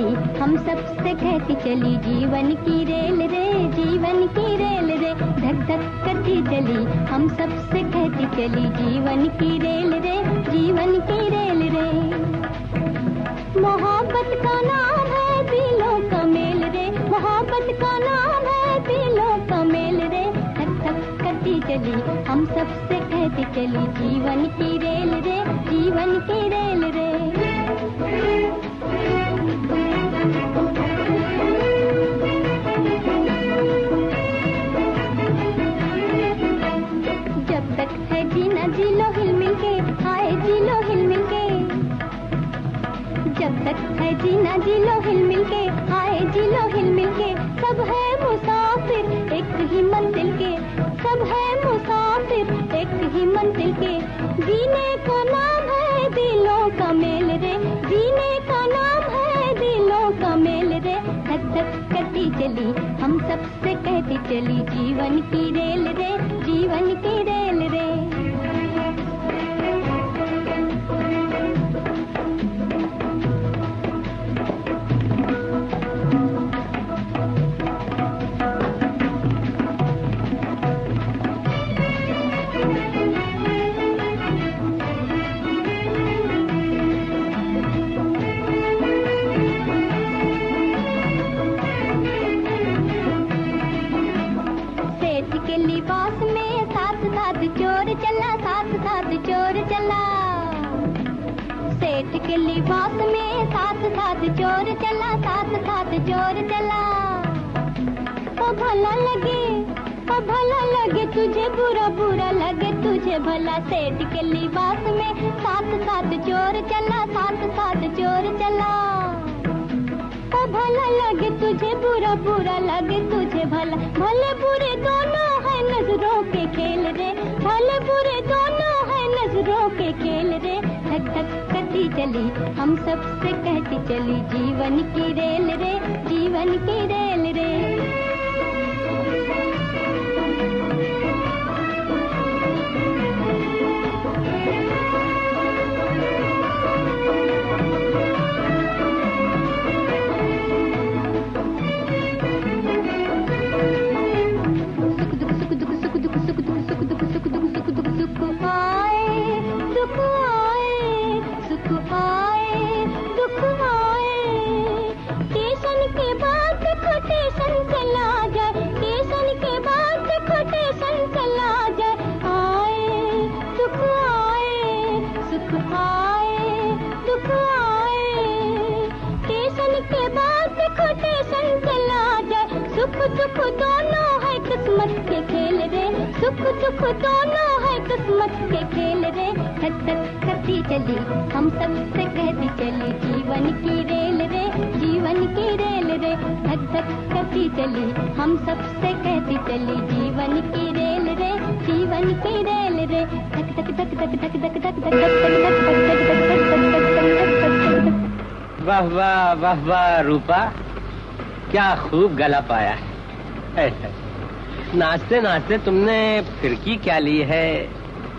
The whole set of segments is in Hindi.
हम सबसे कहती चली, जीवन की रेल रे, जीवन की रेल रे, धक धक करती चली, हम सबसे कहती चली, जीवन की रेल रे, जीवन की रेल रे। मोहब्बत का नाम है दिलों का मेल रे, मोहब्बत का नाम है दिलों का मेल रे, धक धक करती चली, हम सबसे कहती चली, जीवन की रेल रे, जीवन की रेल रे। जब तक है जीना जी लो हिल मिल के, हाय जी लो हिल मिल के, जब तक है जीना जी लो हिल मिल के, हाय जी लो हिल मिल के, सब है मुसाफिर एक ही मंजिल के, सब है मुसाफिर एक ही मंजिल के, जीने का नाम है दिलों का मेल रे, जीने का नाम है दिलों का मेल रे, धक धक करती चली, हम सबसे कहती चली, जीवन की रेल रे, जीवन की रेल रे। लिबास में साथ साथ चोर चला, साथ साथ चोर चला, सेठ के लिबास में साथ साथ चोर चला, साथ साथ चोर चला। ओ भला लगे तुझे, बुरा बुरा लगे तुझे भला, सेठ के लिबास में साथ साथ चोर चला, साथ साथ चोर चला। ओ भला लगे तुझे, बुरा बुरा लगे तुझे भला, भले बुरे दोनों है नजरों के खेल रे, भले बुरे दोनों है नजरों के खेल रे, धक धक करती चली, हम सबसे कहती चली, जीवन की रेल रे, जीवन की रेल रे। सुख दोनों है किस्मत के खेल रे, सुख दुख दोनों है किस्मत के खेल रे, धक धक करती चली, हम सबसे कहती चली, जीवन की रेल रे, जीवन की रेल रे, धक धक करती चली, हम सबसे कहती चली, जीवन की रेल रे, जीवन की रेल रे, धक धक धक धक धक धक धक धक धक। वाह वाह वाह वाह रूपा, क्या खूब गला पाया है। नाचते नाचते तुमने फिरकी क्या ली है,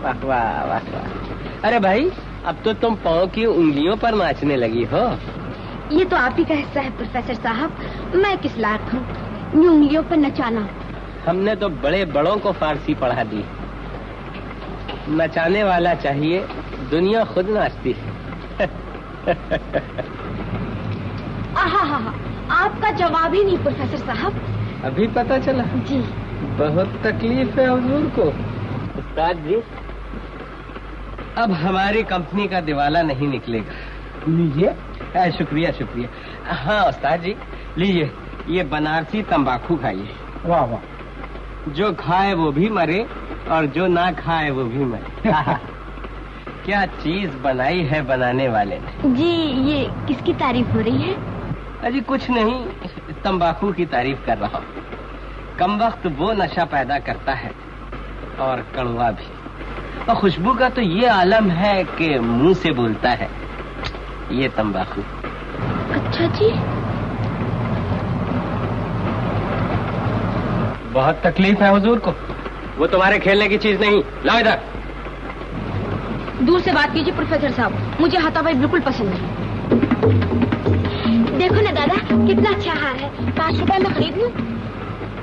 वाह वाह वाह वाह। अरे भाई, अब तो तुम पाँव की उंगलियों पर नाचने लगी हो। ये तो आप ही का हिस्सा है प्रोफेसर साहब, मैं किस लायक हूँ इन उंगलियों पर नचाना। हमने तो बड़े बड़ों को फारसी पढ़ा दी, नचाने वाला चाहिए, दुनिया खुद नाचती है। आहा, आपका जवाब ही नहीं प्रोफेसर साहब। अभी पता चला जी। बहुत तकलीफ है हुजूर को। उस्ताद जी, अब हमारी कंपनी का दिवाला नहीं निकलेगा। लीजिए। शुक्रिया शुक्रिया। हाँ उस्ताद जी, लीजिए, ये बनारसी तंबाकू खाइए। वाह वाह। जो खाए वो भी मरे और जो ना खाए वो भी मरे। क्या चीज बनाई है बनाने वाले ने। जी, ये किसकी तारीफ हो रही है? अजी कुछ नहीं, तंबाकू की तारीफ कर रहा हूँ। कम वक्त वो नशा पैदा करता है और कड़वा भी, और खुशबू का तो ये आलम है कि मुंह से बोलता है, ये तंबाकू। अच्छा जी। बहुत तकलीफ है हुजूर को। वो तुम्हारे खेलने की चीज नहीं, लाओ इधर। दूर से बात कीजिए प्रोफेसर साहब, मुझे हाथापाई बिल्कुल पसंद नहीं। देखो ना दादा, कितना अच्छा हार है। 5 रुपए में खरीद लूं?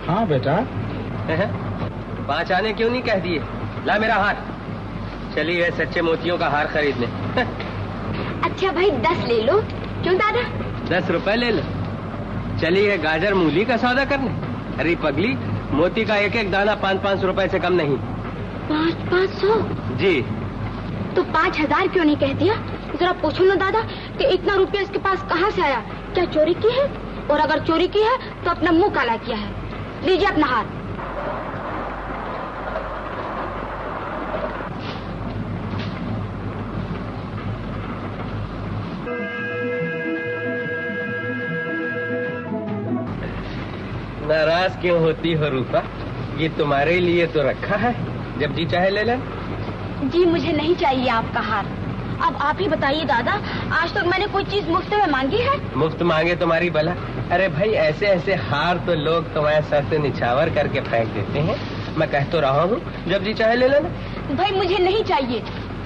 हाँ बेटा। 5 आने क्यों नहीं कह दिए? ला मेरा हार। चली गए सच्चे मोतियों का हार खरीदने। अच्छा भाई 10 ले लो। क्यों दादा? 10 रुपए ले लो। चली है गाजर मूली का सौदा करने। अरे पगली, मोती का एक एक दाना 500 रुपए से कम नहीं। 500? जी। तो 5000 क्यों नहीं कह दिया? जरा पूछो ना दादा कि इतना रुपया इसके पास कहाँ से आया? क्या चोरी की है? और अगर चोरी की है तो अपना मुंह काला किया है। लीजिए अपना हार। नाराज क्यों होती हो रूपा? ये तुम्हारे लिए तो रखा है, जब जी चाहे ले लें। जी मुझे नहीं चाहिए आपका हार। अब आप ही बताइए दादा, आज तक मैंने कोई चीज मुफ्त में मांगी है? मुफ्त मांगे तुम्हारी भला। अरे भाई, ऐसे ऐसे हार तो लोग तुम्हारे सर से निछावर करके फेंक देते हैं। मैं कह तो रहा हूँ, जब जी चाहे ले लेना। भाई मुझे नहीं चाहिए।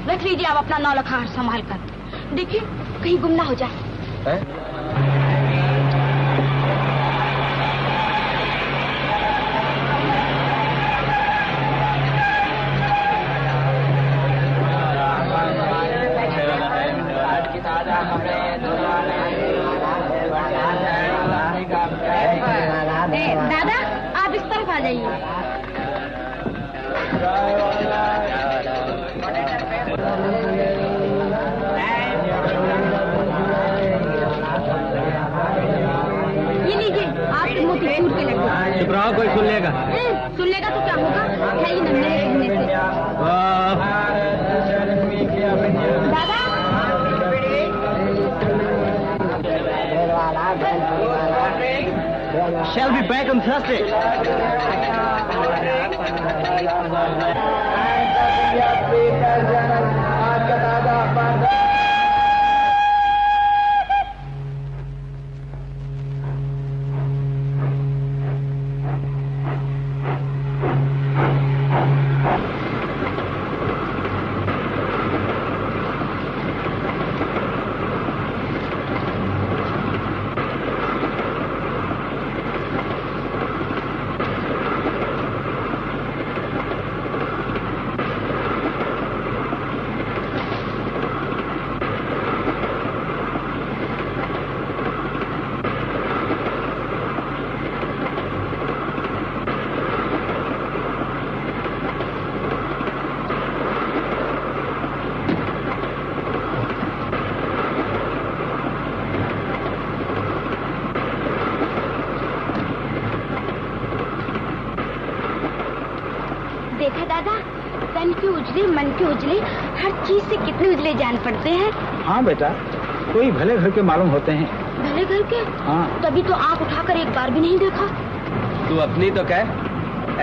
रख लीजिए आप अपना 9 लाख हार संभाल कर। देखिए कहीं गुम ना हो जाए। दादा आप इस तरफ आ जाइए। ये लीजिए आपके मोतीचूर के लड्डू। चुप रहो, कोई सुन लेगा। सुन लेगा तो क्या होगा? है ही ना मेरे कहने से। दादा Shall be back on Thursday. देखा दादा, तन के उजले मन के उजले, हर चीज से कितने उजले जान पड़ते हैं। हाँ बेटा, कोई भले घर के मालूम होते हैं। भले घर के? हाँ। तभी तो आंख उठाकर एक बार भी नहीं देखा। तू अपनी तो कह,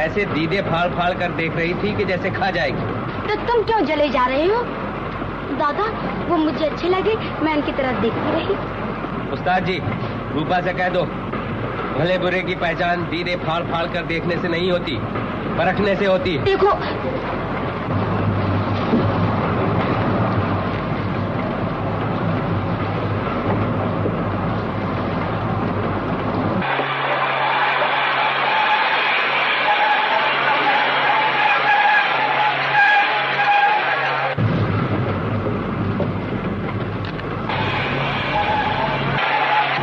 ऐसे दीदे फाड़ फाड़ कर देख रही थी कि जैसे खा जाएगी। तो तुम क्यों जले जा रहे हो? दादा वो मुझे अच्छे लगे, मैं उनकी तरफ देखती रही। उस्ताद जी, रूपा से कह दो, भले बुरे की पहचान दीदे फाड़ फाड़ कर देखने से नहीं होती, परखने से होती है। देखो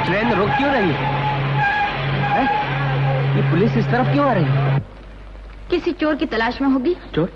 ट्रेन रुक क्यों रही है? ये पुलिस इस तरफ क्यों आ रही है? किसी चोर की तलाश में होगी। चोर?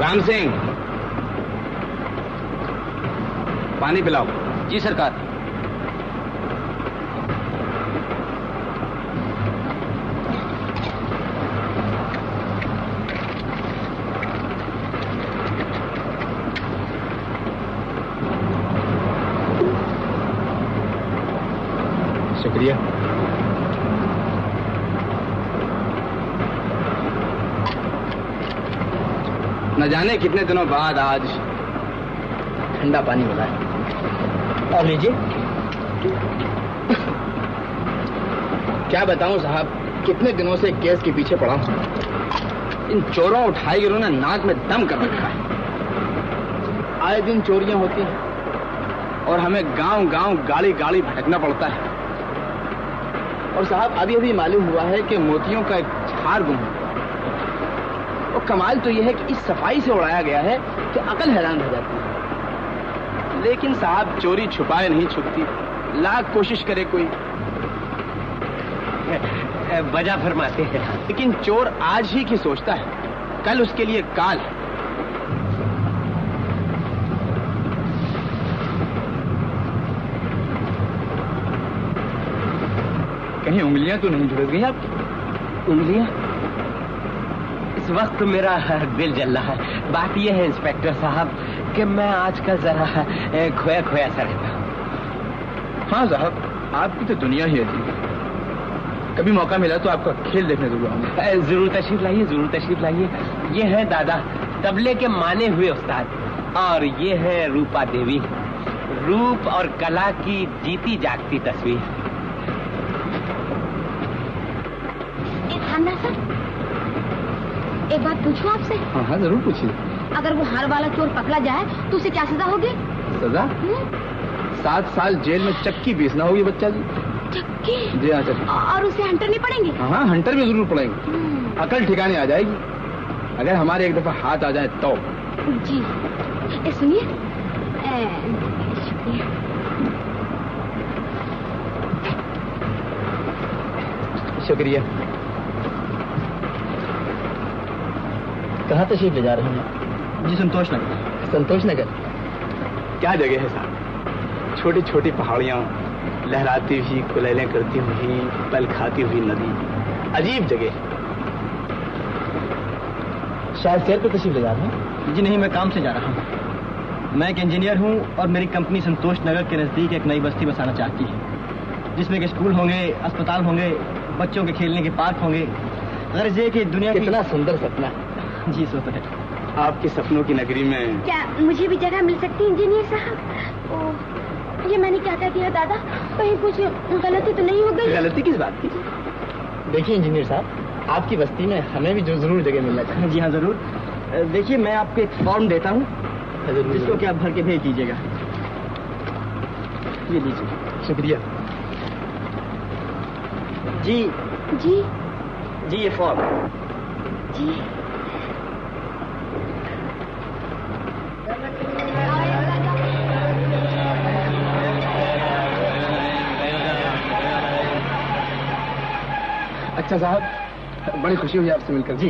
राम सिंह, पानी पिलाओ। जी सरकार। शुक्रिया। न जाने कितने दिनों बाद आज ठंडा पानी मिला है। और लीजिए। क्या बताऊं साहब, कितने दिनों से केस के पीछे पड़ा हूं। इन चोरों उठाईगिरों ने नाक में दम कर रखा है। आए दिन चोरियां होती हैं और हमें गांव गांव गाड़ी गाड़ी भटकना पड़ता है। और साहब अभी अभी मालूम हुआ है कि मोतियों का एक झार गुम है। और कमाल तो यह है कि इस सफाई से उड़ाया गया है कि अकल हैरान हो जाती है। लेकिन साहब चोरी छुपाए नहीं छुपती, लाख कोशिश करे कोई। वजह फरमाते हैं। लेकिन चोर आज ही की सोचता है, कल उसके लिए काल है। कहीं उंगलियां तो नहीं झुलस गई आपकी? उंगलियां? इस वक्त मेरा दिल जल रहा है। बात यह है इंस्पेक्टर साहब कि मैं आजकल जरा खोया खोया सा रहता हूँ। हाँ साहब, आपकी तो दुनिया ही अजीब है। कभी मौका मिला तो आपका खेल देखने जरूर आऊंगा। जरूर तशरीफ लाइए, जरूर तशरीफ लाइए। ये है दादा, तबले के माने हुए उस्ताद, और ये है रूपा देवी, रूप और कला की जीती जागती तस्वीर। सर, एक बात पूछूं आपसे? हाँ हाँ जरूर पूछिए। अगर वो हार वाला चोर पकड़ा जाए तो उसे क्या सजा होगी? सजा? 7 साल जेल में चक्की पीसना होगी बच्चा जी। चक्की? जी हाँ चक्की। और उसे हंटर नहीं पड़ेंगे? हाँ हंटर भी जरूर पड़ेंगे। अकल ठिकाने आ जाएगी अगर हमारे एक दफा हाथ आ जाए तो। जी सुनिए, शुक्रिया। शुक्रिया। कहाँ तशरीफ ले जा रहे हैं? जी संतोष नगर। संतोष नगर क्या जगह है साहब? छोटी छोटी पहाड़ियाँ, लहराती हुई कुलेलें करती हुई पल खाती हुई नदी, अजीब जगह। शायद शहर पर तशरीफ ले जा रहे हैं? जी नहीं, मैं काम से जा रहा हूँ। मैं एक इंजीनियर हूँ और मेरी कंपनी संतोष नगर के नजदीक एक नई बस्ती बसाना चाहती है, जिसमें के स्कूल होंगे, अस्पताल होंगे, बच्चों के खेलने के पार्क होंगे। गर्ज ये कि दुनिया कितना सुंदर सपना। जी सो तो है। आपके सपनों की नगरी में क्या मुझे भी जगह मिल सकती है इंजीनियर साहब? ये मैंने क्या कह दिया दादा? कहीं कुछ गलती तो नहीं हो गई? गलती किस बात की? देखिए इंजीनियर साहब, आपकी बस्ती में हमें भी जो जरूर जगह मिलना चाहिए। जी हाँ जरूर। देखिए मैं आपको एक फॉर्म देता हूँ जिसको कि आप भर के भेज दीजिएगा। ये लीजिए। शुक्रिया। जी जी जी ये फॉर्म। जी अच्छा साहब, बड़ी खुशी हुई आपसे मिलकर। जी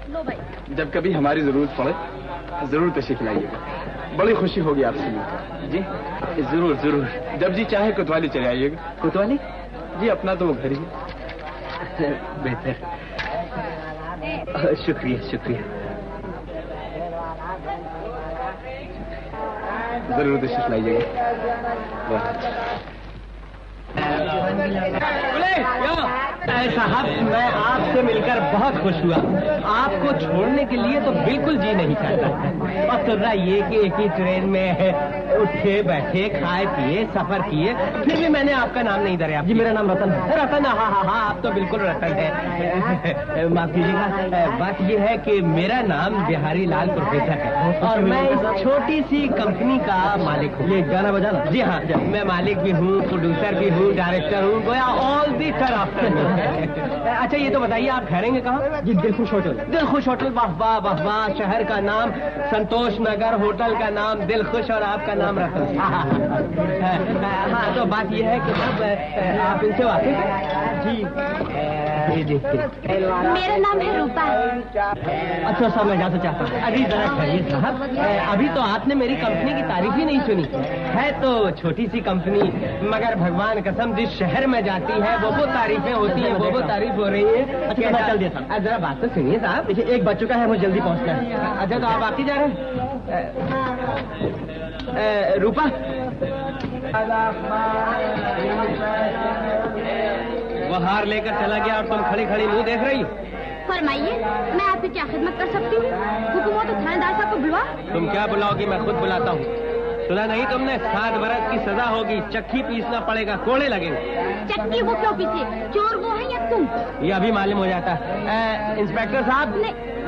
लो भाई, जब कभी हमारी जरूरत पड़े जरूर तशरीफ लाइएगा। बड़ी खुशी होगी आपसे मिलकर। जी जरूर जरूर। जब जी चाहे कोतवाली चले आइएगा। कोतवाली? जी अपना तो वो घर ही है। बेहतर। शुक्रिया शुक्रिया। जरूर तशरीफ लाइएगा। साहब मैं आपसे मिलकर बहुत खुश हुआ। आपको छोड़ने के लिए तो बिल्कुल जी नहीं करता। और सुन रहा ये कि एक ही ट्रेन में उठे बैठे खाए पिए सफर किए, फिर भी मैंने आपका नाम नहीं धरा। जी मेरा नाम रतन है। रतन? हाँ हाँ हाँ, आप तो बिल्कुल रतन है। माफ कीजिएगा, बात ये है कि मेरा नाम बिहारी लाल प्रोफेसर है और मैं इस छोटी सी कंपनी का मालिक हूँ। ये गाना बजाना? जी हाँ, मैं मालिक भी हूँ, प्रोड्यूसर भी हूँ, डायरेक्टर हूँ, गोया ऑल दी आफ्टर। अच्छा ये तो बताइए आप ठहरेंगे कहाँ? जी दिलखुश होटल। दिलखुश होटल? वाह वाह वाह वाह। शहर का नाम संतोष नगर, होटल का नाम दिलखुश और आपका नाम रतन। हाँ तो बात यह है कि अब आप इनसे वाकिफ हैं? जी जी जी। मेरा नाम है रूपा। अच्छा साहब, मैं जाना चाहता हूँ। अभी जरा ठहरिए साहब, अभी तो आपने मेरी कंपनी की तारीफ ही नहीं सुनी। है तो छोटी सी कंपनी, मगर भगवान कसम जिस शहर में जाती है वो तारीफें होती हैं, वो तारीफ हो रही है। अच्छा मैं चल देता हूँ। जरा बात तो सुनिए साहब, देखिए एक बज चुका है, मुझे जल्दी पहुँचना है। अच्छा तो आप आती जा रहे हैं? रूपा, वो हार लेकर चला गया और तुम खड़ी खड़ी मुंह देख रही। फरमाइए, मैं आपकी क्या खिदमत कर सकती हूँ? हुक्म हो तो थानेदार साहब को बुलवा। तुम क्या बुलाओगी, मैं खुद बुलाता हूँ। सुना नहीं तुमने, 7 बरस की सजा होगी, चक्की पीसना पड़ेगा, कोड़े लगेंगे। चक्की वो क्यों पीछे? चोर वो है या तुम? ये अभी मालूम हो जाता है। इंस्पेक्टर साहब,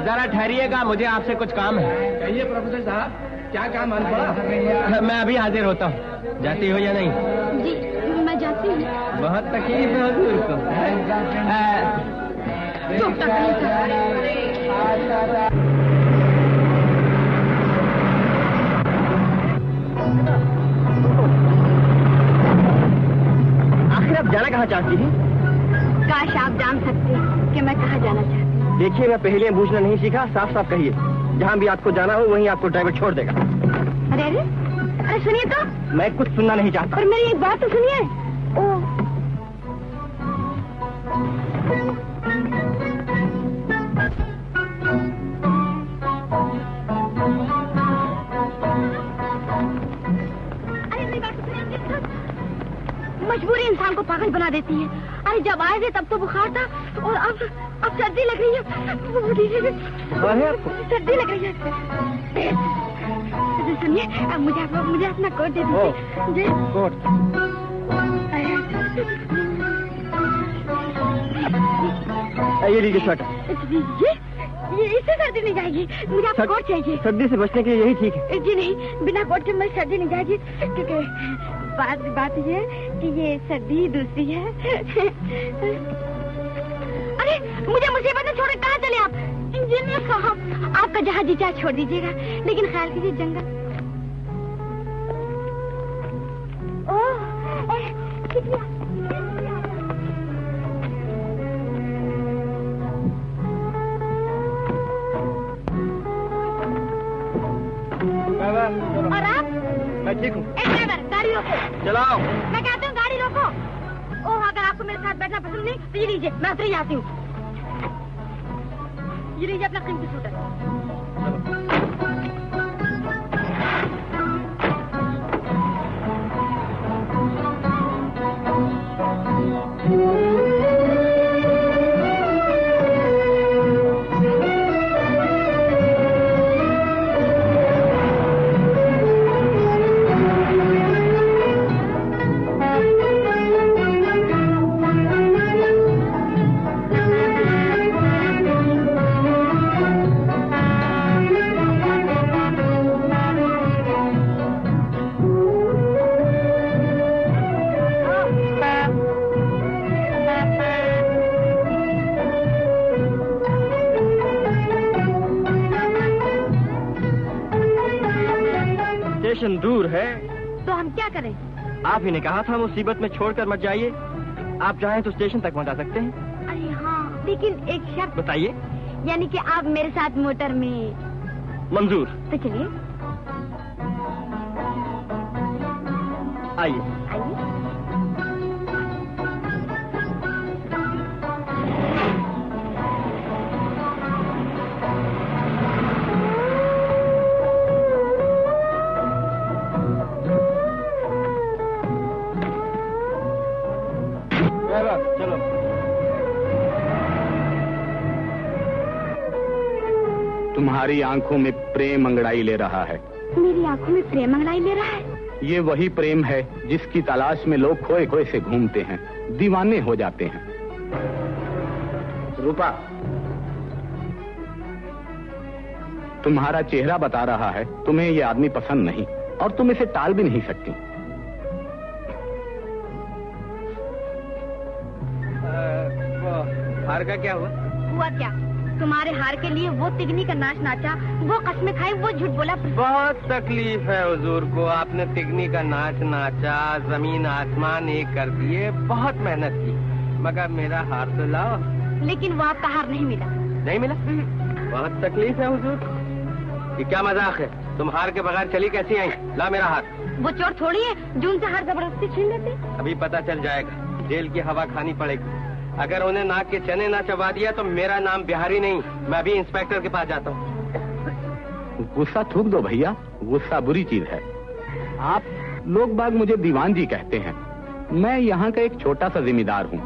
जरा ठहरिएगा, मुझे आपसे कुछ काम है। कहिए प्रोफेसर साहब, क्या काम आना पड़ा? मैं अभी हाजिर होता हूँ। जाती हो या नहीं? जी मैं जाती हूँ। बहुत तकलीफ है हुजूर को। चुप आखिर आप जाना कहाँ चाहती हैं? काश आप जान सकते कि मैं कहाँ जाना चाहती हूँ। देखिए, मैं पहले बूझना नहीं सीखा, साफ साफ कहिए। जहाँ भी आपको जाना हो वहीं आपको ड्राइवर छोड़ देगा। अरे अरे अरे सुनिए तो। मैं कुछ सुनना नहीं चाहता। पर मेरी एक बात तो सुनिए। ओह मजबूरी इंसान को पागल बना देती है। अरे जब आए थे तब तो बुखार था और अब सर्दी लग रही है। सर्दी लग रही है। सुनिए, मुझे अपना कोट दे दीजिए। कोट? ये लीजिए स्वेटर। ये इससे सर्दी नहीं जाएगी। मुझे आपका कोट चाहिए। सर्दी से बचने के लिए यही ठीक है। जी नहीं, बिना कोट के मैं सर्दी नहीं जाएगी, क्योंकि बात ये कि ये सर्दी दूसरी है। अरे मुझे मुसीबत में छोड़ कहाँ चले आप? इंजीनियर साहब, आपका जहाज जी चाहे छोड़ दीजिएगा, लेकिन ख्याल कीजिए जंगल। और आप? मैं ठीक हूँ। ड्राइवर, गाड़ी रोको। चलाओ। मैं कहती हूँ गाड़ी रोको। ओह, अगर आपको मेरे साथ बैठना पसंद नहीं तो ये लीजिए, मैं उतर ही आती हूँ। ये लीजिए अपना कीमती सूटर। स्टेशन दूर है तो हम क्या करें? आप ही ने कहा था मुसीबत में छोड़कर मत जाइए। आप चाहें तो स्टेशन तक पहुंचा सकते हैं। अरे हाँ, लेकिन एक शर्त। बताइए। यानी कि आप मेरे साथ मोटर में। मंजूर। तो चलिए। आइए। चलो। तुम्हारी आंखों में प्रेम अंगड़ाई ले रहा है। मेरी आंखों में प्रेम अंगड़ाई ले रहा है? ये वही प्रेम है जिसकी तलाश में लोग खोए खोए से घूमते हैं, दीवाने हो जाते हैं। रूपा, तुम्हारा चेहरा बता रहा है तुम्हें ये आदमी पसंद नहीं, और तुम इसे टाल भी नहीं सकती। हार का क्या हुआ? हुआ क्या? तुम्हारे हार के लिए वो तिगनी का नाच नाचा, वो कस्में खाई, वो झूठ बोला। बहुत तकलीफ है हुजूर को। आपने तिगनी का नाच नाचा, जमीन आसमान एक कर दिए, बहुत मेहनत की, मगर मेरा हार तो लाओ। लेकिन वो आपका हार नहीं मिला। नहीं मिला? बहुत तकलीफ है हुजूर। ये क्या मजाक है? तुम हार के बगैर चली कैसी आई? ला मेरा हार। वो चोर थोड़ी है जो उनसे हार जबरदस्ती छीन लेते। अभी पता चल जाएगा, जेल की हवा खानी पड़ेगी। अगर उन्हें नाक के चने ना चबा दिया तो मेरा नाम बिहारी नहीं, मैं अभी इंस्पेक्टर के पास जाता हूँ। गुस्सा थूक दो भैया, गुस्सा बुरी चीज है। आप लोग बाग मुझे दीवान जी कहते हैं, मैं यहाँ का एक छोटा सा जिम्मेदार हूँ।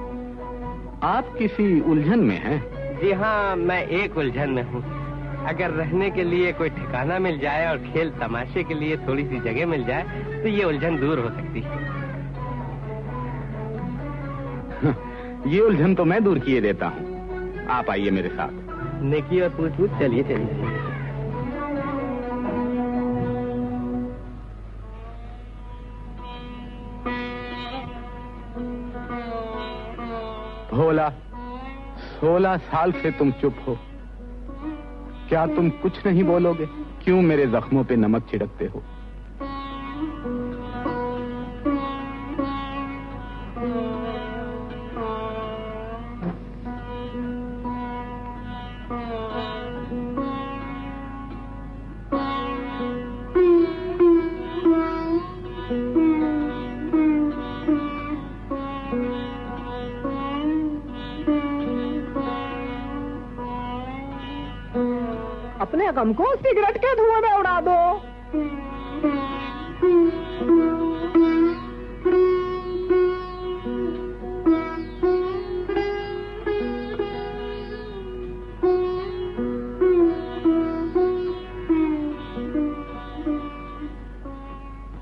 आप किसी उलझन में हैं? जी हाँ, मैं एक उलझन में हूँ। अगर रहने के लिए कोई ठिकाना मिल जाए और खेल तमाशे के लिए थोड़ी सी जगह मिल जाए तो ये उलझन दूर हो सकती है। ये उलझन तो मैं दूर किए देता हूँ। आप आइए मेरे साथ। नेकी और पूछ-पूछ, चलिए चलिए। भोला, 16 साल से तुम चुप हो। क्या तुम कुछ नहीं बोलोगे? क्यों मेरे जख्मों पे नमक छिड़कते हो? अपने गम को सिगरेट के धुएं में उड़ा दो।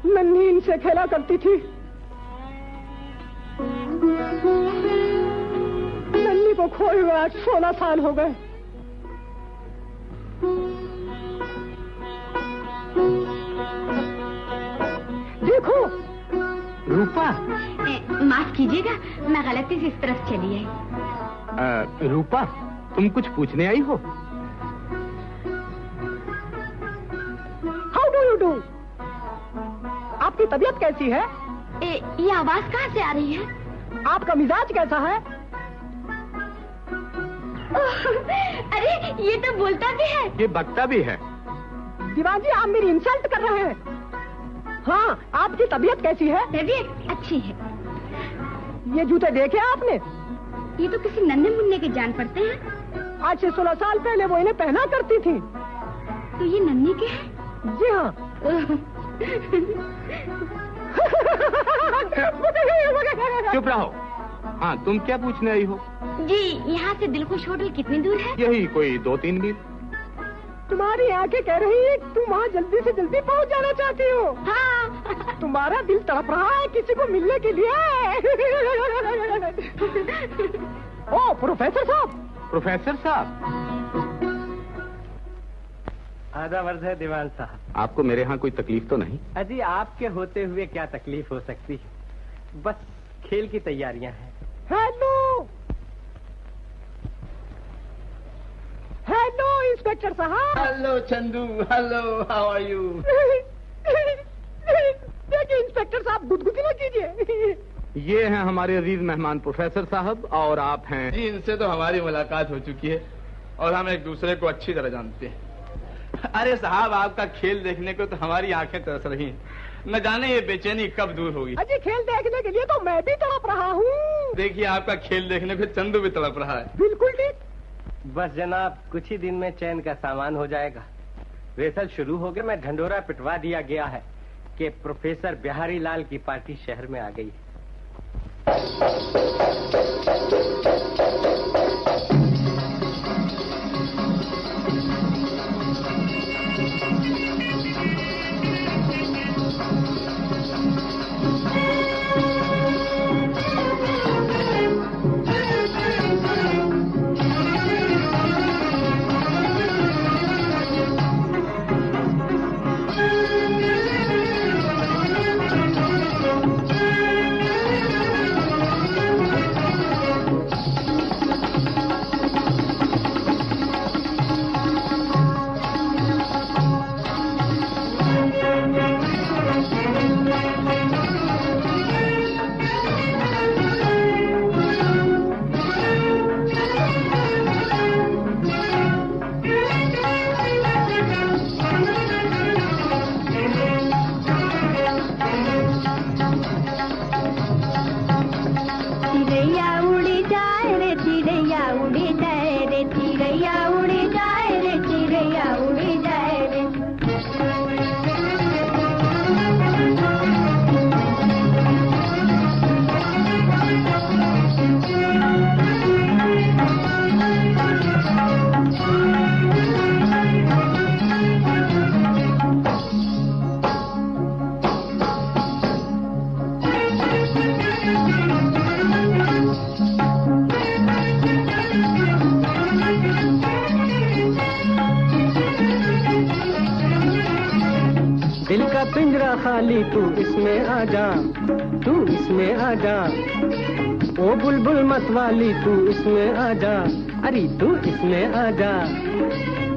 नन्ही इनसे खेला करती थी। नन्ही को खोए हुए आज 16 साल हो गए। देखो रूपा, माफ कीजिएगा, मैं गलती से इस तरफ चली आई। रूपा, तुम कुछ पूछने आई हो? How do you do? आपकी तबीयत कैसी है? ये आवाज कहाँ से आ रही है? आपका मिजाज कैसा है? अरे ये तो बोलता भी है। ये बकता भी है। दीवान जी, आप मेरी इंसल्ट कर रहे हैं। हाँ, आपकी तबीयत कैसी है? तबीयत अच्छी है। ये जूते देखे आपने? ये तो किसी नन्हे मुन्ने के जान पड़ते हैं। आज से 16 साल पहले वो इन्हें पहना करती थी। तो ये नन्हे के हैं? जी हाँ। चुप रहो। हाँ, तुम क्या पूछने आई हो? जी, यहाँ से दिलखुश होटल कितनी दूर है? यही कोई 2-3 मील। तुम्हारी आंखें कह रही है तुम वहाँ जल्दी से जल्दी पहुँच जाना चाहती हो। हाँ। तुम्हारा दिल तड़प रहा है किसी को मिलने के लिए। ओ प्रोफेसर साहब। प्रोफेसर साहब, आधा वर्ष है दीवान साहब। आपको मेरे यहाँ कोई तकलीफ तो नहीं? अजी, आपके होते हुए क्या तकलीफ हो सकती है? बस खेल की तैयारियां हैं। हेलो हेलो इंस्पेक्टर साहब। Hello Chandu, hello, how are you? देखिए इंस्पेक्टर साहब, गुदगुदी न कीजिए। ये हैं हमारे अजीज मेहमान प्रोफेसर साहब, और आप हैं? जी, इनसे तो हमारी मुलाकात हो चुकी है और हम एक दूसरे को अच्छी तरह जानते हैं। अरे साहब, आपका खेल देखने को तो हमारी आंखें तरस रही हैं। न जाने ये बेचैनी कब दूर होगी। अजी, खेल देखने के लिए तो मैं भी तड़प रहा हूँ। देखिए, आपका खेल देखने को चंदू भी तड़प रहा है। बिल्कुल ठीक। बस जनाब, कुछ ही दिन में चैन का सामान हो जाएगा। रेसल शुरू हो गया, मैं ढंढोरा पिटवा दिया गया है कि प्रोफेसर बिहारी लाल की पार्टी शहर में आ गई है। का पिंजरा खाली, तू इसमें आ जा, तू इसमें आ जा। ओ बुलबुल मत वाली, तू इसमें आ जा, अरे तू इसमें आ जा।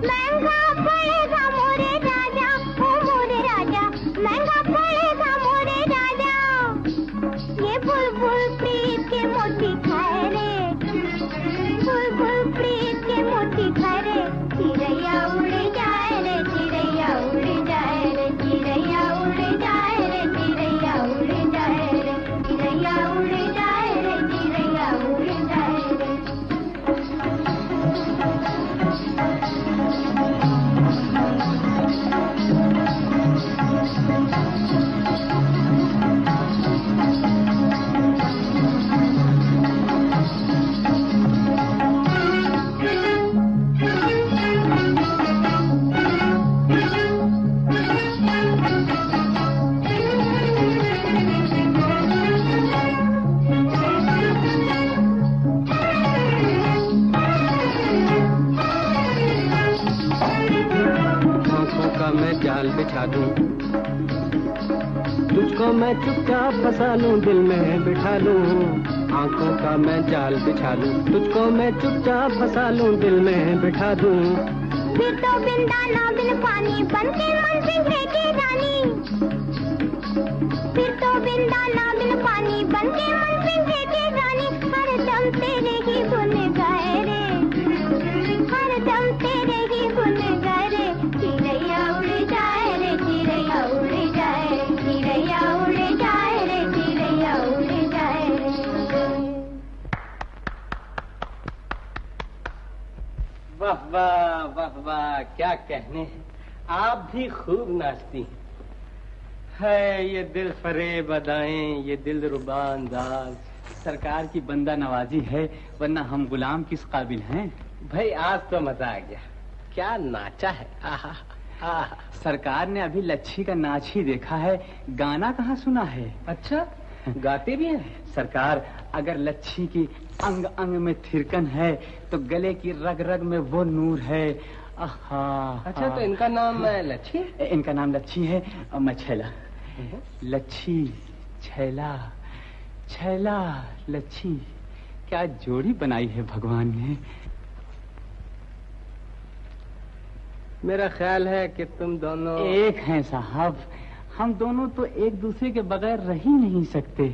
महंगा पड़ेगा मोरे राजा, ओ मोरे राजा, महंगा पड़ेगा मोरे राजा। ये बुलबुल प्रीत के मोती खाए रे, बुलबुल प्रीत के मोती खाए रे। चिड़ैया उड़ जाए रे, चिड़ैया उड़ जाए रे, चिड़ैया उड़ जाए रे, चिड़ैया उड़ जाए रे, चिड़ैया उड़ जाए रे, चिड़ैया उड़ जाए रे। जाल बिछा दूं, तुझको मैं चुपचाप फंसा लूं, दिल में बिठा लूं। आंखों का मैं जाल बिछा लूं, तुझको मैं चुपचाप फंसा लूं, दिल में बिठा दूं। फिर तो बिंदा ना बिन पानी बन के मन पिंजरे की रानी, फिर तो बिंदा ना बिन पानी बन के मन पिंजरे की रानी। हर दम तेरे ही गुन गाए रे, हर दम तेरे ही गुन गाए रे। चिड़ैया उड़ जाए रे, चिड़ैया उड़ जाए रे, चिड़ैया उड़ जाए रे, चिड़ैया उड़ जाए रे। वाह वाह वाह वाह, क्या कहने, आप भी खूब नाचती है। ये दिल फरेब अदाएं, ये दिल रुबा अंदाज। सरकार की बंदा नवाजी है, वरना हम गुलाम किस काबिल हैं। भाई आज तो मजा आ गया, क्या नाचा है। आहा आहा। सरकार ने अभी लच्छी का नाच ही देखा है, गाना कहाँ सुना है। अच्छा, गाते भी हैं। सरकार, अगर लच्छी की अंग अंग में थिरकन है तो गले की रग रग में वो नूर है। आहा। अच्छा, तो इनका नाम लच्छी? इनका नाम लच्छी है और मैं छैला। लच्छी छैला, छैला लच्छी, क्या जोड़ी बनाई है भगवान ने। मेरा ख्याल है कि तुम दोनों एक हैं साहब। हम दोनों तो एक दूसरे के बगैर रह ही नहीं सकते।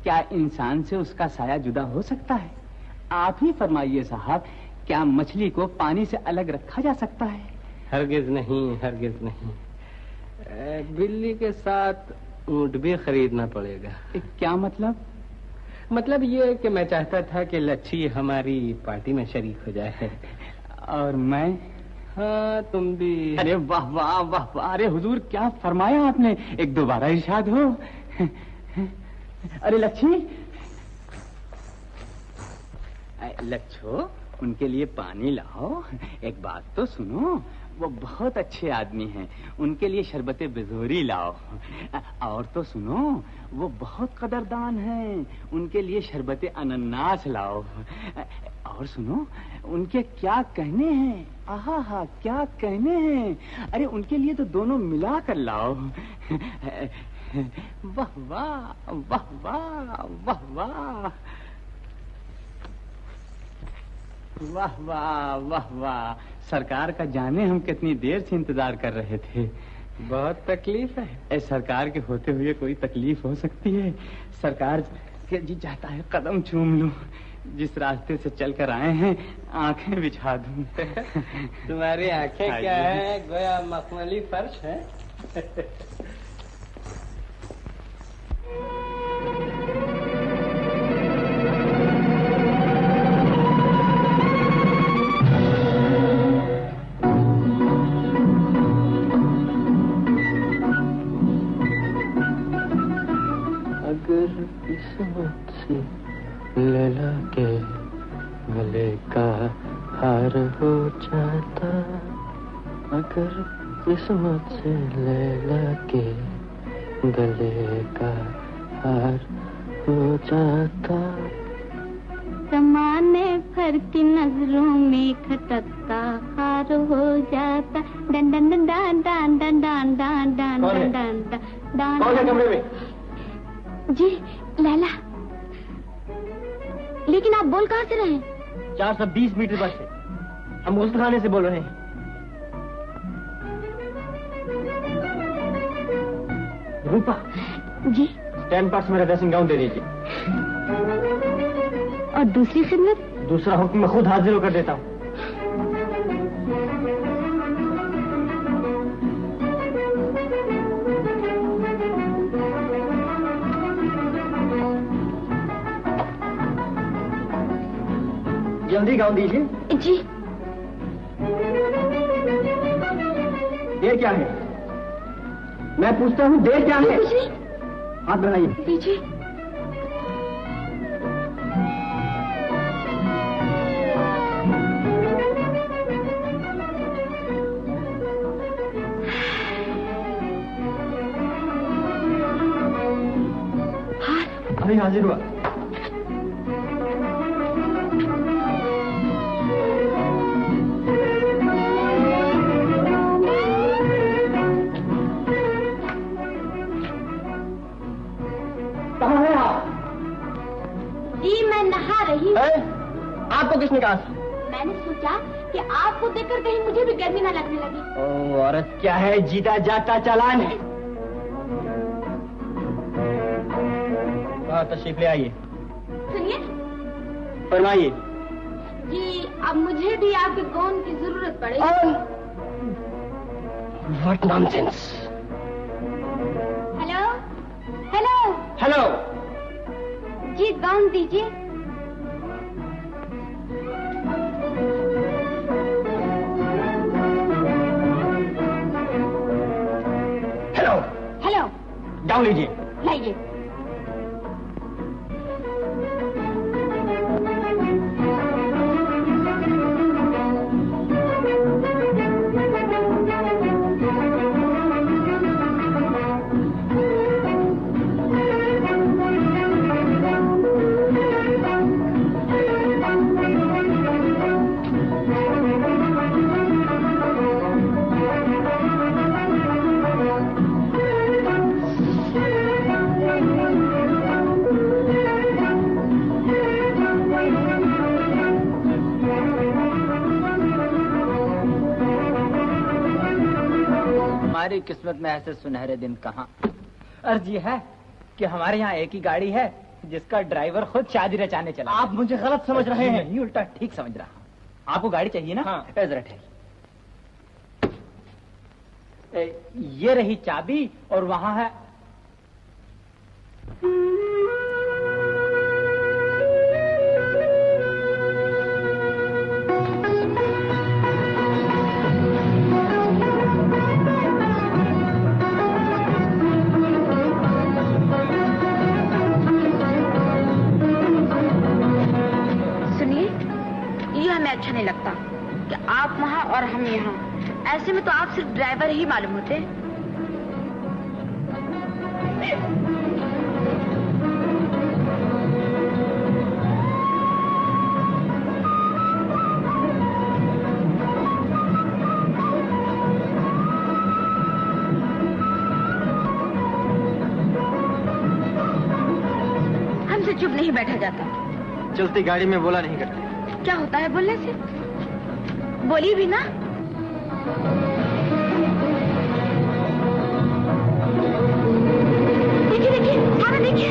क्या इंसान से उसका साया जुदा हो सकता है? आप ही फरमाइए साहब, क्या मछली को पानी से अलग रखा जा सकता है? हरगिज नहीं, हरगिज नहीं। बिल्ली के साथ ऊंट भी खरीदना पड़ेगा। क्या मतलब? मतलब ये कि मैं चाहता था कि लच्छी हमारी पार्टी में शरीक हो जाए। और मैं? हाँ, तुम भी। अरे वाह वाह वाह वाह, अरे हुजूर क्या फरमाया आपने, एक दोबारा इरशाद हो। अरे लच्छी, लच्छो उनके लिए पानी लाओ। एक बात तो सुनो, वो बहुत अच्छे आदमी हैं, उनके लिए शरबत बिजोरी लाओ। और तो सुनो, वो बहुत कदरदान हैं, उनके लिए शरबत अनन्नास लाओ। और सुनो, उनके क्या कहने हैं, आहा हा क्या कहने हैं। अरे उनके लिए तो दोनों मिला कर लाओ। वाह वाह वाह वाह वाह वाह वाह वाह वाह वाह। सरकार का जाने हम कितनी देर से इंतजार कर रहे थे। बहुत तकलीफ है। सरकार के होते हुए कोई तकलीफ हो सकती है? सरकार के जी चाहता है कदम चूम लूं, जिस रास्ते से चल कर आए हैं आंखें बिछा दूं। तुम्हारी आंखें क्या है, गोया मखमली फर्श है। किस्मत से लैला के गले का हार हो जाता, अगर किस्मत से लैला के गले का हार हो जाता। ज़माने भर की नजरों में खटकता हार हो जाता, done done done done done done done done done done done done. कौन है कमरे में? जी लैला। लेकिन आप बोल कहाँ से रहे हैं? 420 मीटर बस से। हम गुस्ताखाने से बोल रहे हैं। रूपा जी। स्टैंड पास मेरा ड्रेसिंग गाउन दे दीजिए। और दूसरी खिदमत? दूसरा हुक्म मैं खुद हाजिर होकर देता हूँ। जल्दी गाउन दीजिए। जी। देर क्या है? मैं पूछता हूँ देर क्या है? कुछ नहीं। हाथ बढ़ाइए। दीजिए। अभी हाजिर हुआ। आपको किसने कहा? मैंने सोचा कि आपको देखकर कहीं मुझे भी गर्मी न लगने लगी। ओ औरत क्या है, जीता जाता चालान है। तशरीफ ले आइए। सुनिए। फरमाइए। जी अब मुझे भी आपके गाउन की जरूरत पड़ेगी। What nonsense! Hello hello hello. जी गाउन दीजिए। हेलो हेलो गाउन लीजिए। लाइए। हमारी किस्मत में ऐसे सुनहरे दिन कहाँ। अर्ज ये है कि हमारे यहाँ एक ही गाड़ी है जिसका ड्राइवर खुद शादी रचाने चला। आप मुझे गलत समझ रहे हैं। नहीं, उल्टा ठीक समझ रहा हूँ। आपको गाड़ी चाहिए ना? हाँ। जरा ठहरिए। ये रही चाबी और वहाँ है। अच्छा नहीं लगता कि आप वहाँ और हम यहाँ। ऐसे में तो आप सिर्फ ड्राइवर ही मालूम होते। हमसे चुप नहीं बैठा जाता। चलती गाड़ी में बोला नहीं करते। क्या होता है बोलने से? बोली भी ना। देखिए देखिए, सामने देखिए।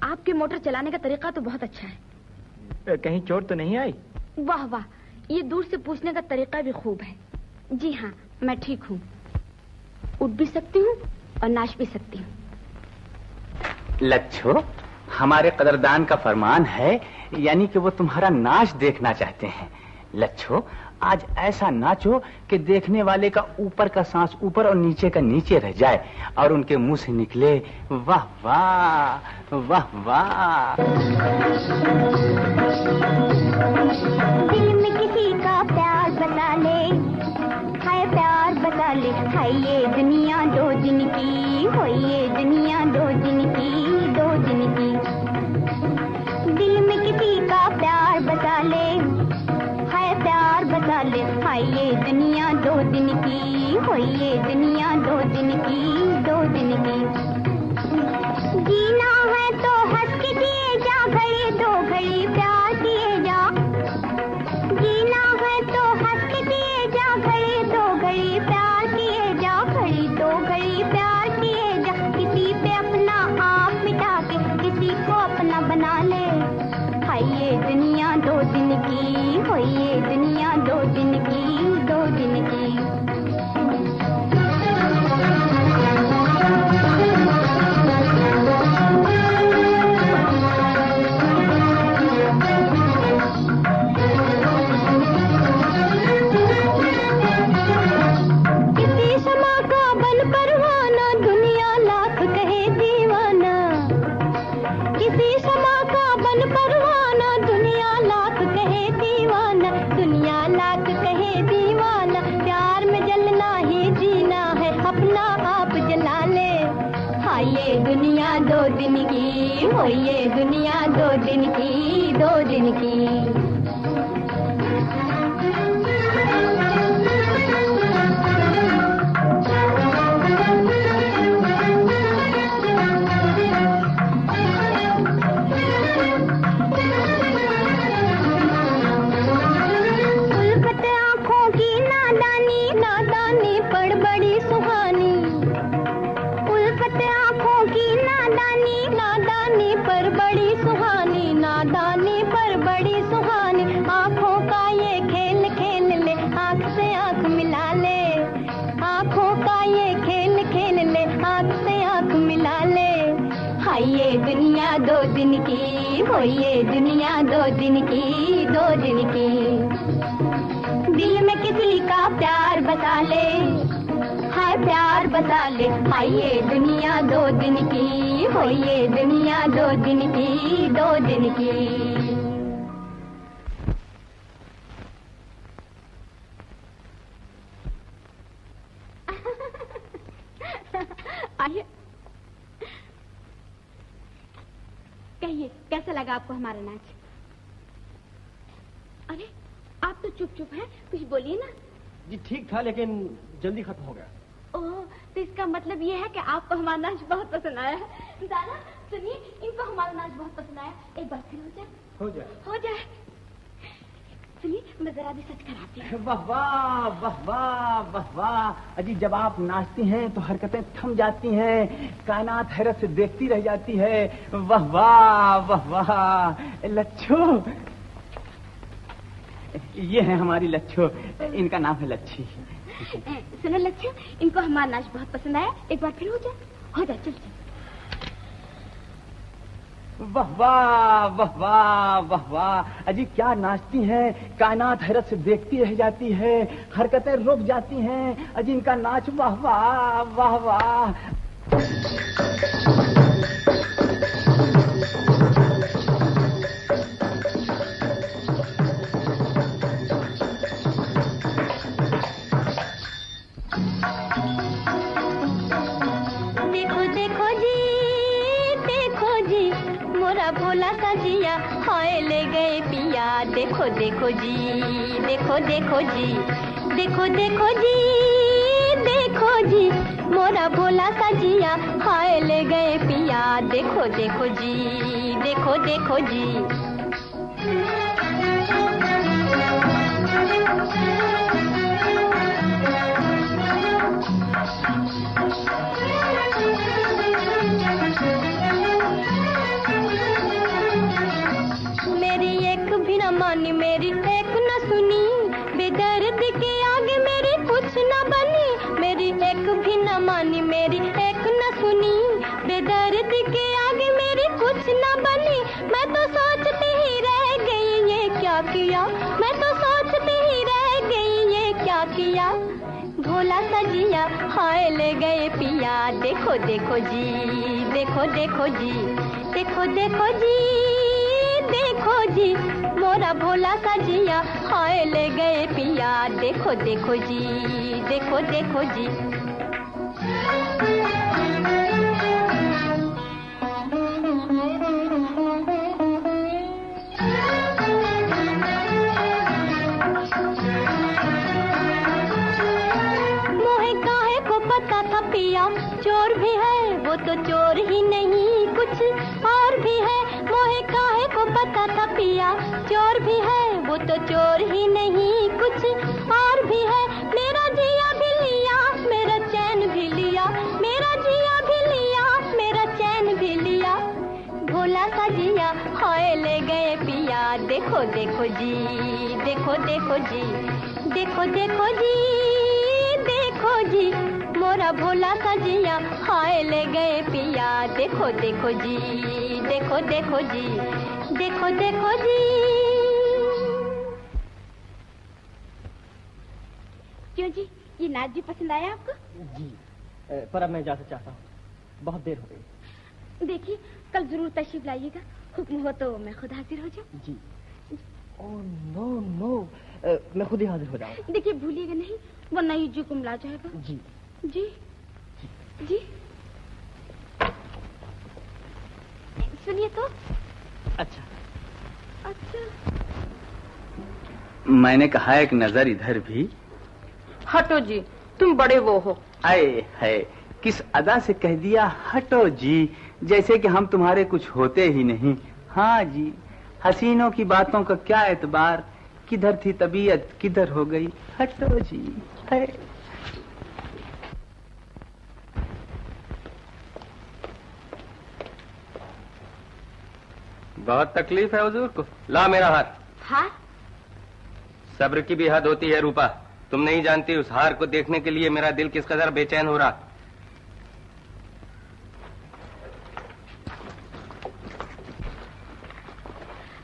आपके मोटर चलाने का तरीका तो बहुत अच्छा है। कहीं चोट तो नहीं आई? वाह वाह, ये दूर से पूछने का तरीका भी खूब है। जी हाँ, मैं ठीक हूँ। उठ भी सकती हूँ और नाच भी सकती हूँ। लच्छो, हमारे कदरदान का फरमान है, यानी कि वो तुम्हारा नाच देखना चाहते हैं। लच्छो, आज ऐसा नाचो कि देखने वाले का ऊपर का सांस ऊपर और नीचे का नीचे रह जाए और उनके मुंह से निकले वाह वाह वाह वाह। दिल में किसी का प्यार बता ले, हाय प्यार बता ले, हाय ये दुनिया दो दिन की, हो ये दुनिया दो दिन की, दो दिन की। दिल में किसी का प्यार बता ले, हाय प्यार बता ले, हाय ये दुनिया दो दिन की, हो ये दुनिया दो दिन की, दो दिन की। जीना है तो हंस के जिए जा, घड़ी दो घड़ी प्यार किए जा। जीना है तो हंस के जिए जा, घड़ी दो घड़ी प्यार किए जा, घड़ी दो घड़ी प्यार किए जा। किसी पे अपना आप मिटा के किसी को अपना बना ले, हाय ये दुनिया दो दिन की, हो ये दुनिया दो दिन की, दो दिन की। दुनिया दो दिन की, हो ये दुनिया दो दिन की, दो दिन की। उल्फत आँखों की नादानी, नादानी पर बड़ी सुहानी। उल्फत आँखों की नादानी, नादानी पर बड़ी सुहानी, नादानी पर बड़ी सुहानी। आँखों का ये खेल खेल ले, आँख से आँख मिला ले। आँखों का ये खेल खेल ले, आँख से आँख मिला ले। हाय ये दुनिया दो दिन की, हो ये दुनिया दो दिन की, दो दिन की। दिल में किसी का प्यार बता ले, हाय प्यार बता ले, हाय ये दुनिया दो दिन की, हो ये दुनिया दो दिन की, दो दिन की। आइए, कहिए कैसा लगा आपको हमारा नाच? अरे आप तो चुप चुप हैं, कुछ बोलिए ना। जी ठीक था लेकिन जल्दी खत्म हो गया। ओह, तो इसका मतलब ये है कि आपको हमारा नाच बहुत पसंद आया है। दादा सुनिए, इनको हमारा नाच बहुत पसंद आया। एक बार फिर हो जाए, हो जाए, हो जाए। सुनिए, मैं जरा भी सच कराती हूँ। वाह वाह वाह वाह वाह वाह। अजी जब आप नाचती हैं तो हरकतें थम जाती हैं, कायनात हैरत से देखती रह जाती है। वाह वाह वाह वाह। लच्छू, ये है हमारी लच्छू, इनका नाम है लच्छी। सुनो लच्छू, इनको हमारा नाच बहुत पसंद आया। एक बार फिर हो जाए, हो जाए, चल चल। वाह वाह वाह वाह वाह वाह। अजी क्या नाचती हैं, कायनात हैरत से देखती रह जाती है, हरकतें रुक जाती हैं। अजी इनका नाच वाह वाह वाह वाह। भोला सा जिया, हाय ले गए पिया। देखो देखो जी, देखो देखो जी, देखो देखो जी, देखो जी, मोरा भोला सा जिया, हाय ले गए पिया। देखो देखो जी, देखो देखो जी। मानी मेरी एक न सुनी, बेदर्द के आगे मेरी कुछ न बनी। मेरी एक भी न मानी, मेरी एक न सुनी, बेदर्द के आगे मेरी कुछ न बनी। मैं तो सोचती ही रह गई ये क्या किया, मैं तो सोचती ही रह क्या किया भोला सजिया हाय ले गए पिया। देखो देखो जी देखो देखो जी देखो देखो जी देखो जी मोरा भोला सजिया हाय ले गए पिया। देखो देखो जी देखो देखो जी। पिया चोर भी है वो तो चोर ही नहीं कुछ और भी है। मोहे काहे को पता था पिया चोर भी है वो तो चोर ही नहीं कुछ और भी है। मेरा जिया भी लिया मेरा चैन भी लिया मेरा जिया भी लिया मेरा चैन भी लिया। भोला सा जिया हाय ले गए पिया। देखो देखो जी देखो देखो जी देखो देखो जी देखो जी मोरा भोला सा जिया हाय ले गए पिया। देखो देखो जी देखो देखो जी देखो देखो जी। क्यों जी ये नाच भी पसंद आया आपको? जी पर अब मैं जाना चाहता हूँ, बहुत देर हो गई। देखिए कल जरूर तशरीफ लाइएगा, हुक्म हो तो मैं खुद हाजिर हो जाऊँ। जी ओह नो नो मैं खुद ही हाजिर हो जाऊँ। देखिए भूलिएगा नहीं वरना ये जी को मिला जाएगा। जी जी जी सुनिए तो। अच्छा अच्छा मैंने कहा एक नजर इधर भी। हटो जी तुम बड़े वो हो। आए है किस अदा से कह दिया हटो जी, जैसे कि हम तुम्हारे कुछ होते ही नहीं। हाँ जी हसीनों की बातों का क्या एतबार, किधर थी तबीयत किधर हो गई। हटो जी है। बहुत तकलीफ है हुजूर को। ला मेरा हाथ। हाँ सब्र की भी हद होती है रूपा, तुम नहीं जानती उस हार को देखने के लिए मेरा दिल किस कदर बेचैन हो रहा।